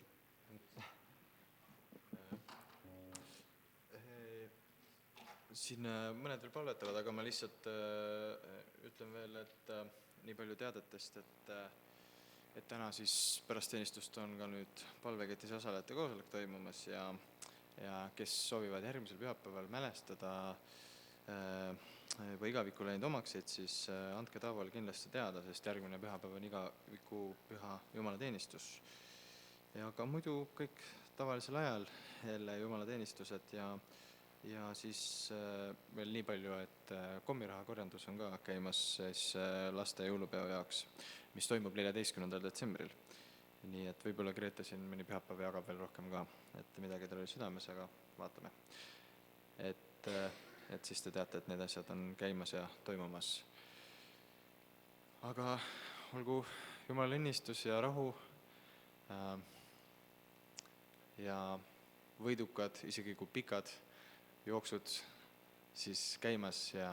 Siin mõned veel palvetavad, aga ma lihtsalt ütlen veel, et nii palju teadetest, et täna siis pärast teenistust on ka nüüd palveketis osalejate koosolek toimumas ja kes soovivad järgmisel pühapäeval mälestada juba igaviku läinud omakseid, siis andke Taavole kindlasti teada, sest järgmine pühapäev on igaviku püha jumalateenistus. Ja ka muidu kõik tavalisel ajal jälle jumalateenistused ja siis veel nii palju, et kommiraha korjandus on ka käimas laste jõulupeo jaoks, mis toimub 14. detsembril. Nii et võib-olla Grete siin mõni pühapäev jagab veel rohkem ka, et midagi tal oli südames, aga vaatame. Et siis te teate, et need asjad on käimas ja toimumas. Aga olgu Jumala õnnistus ja rahu ja võidukad, isegi kui pikad jooksud siis käimas ja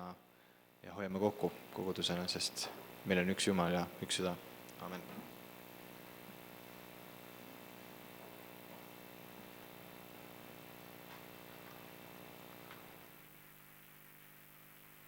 hoiame kokku kogudusena, sest meil on üks Jumal ja üks süda. Amen.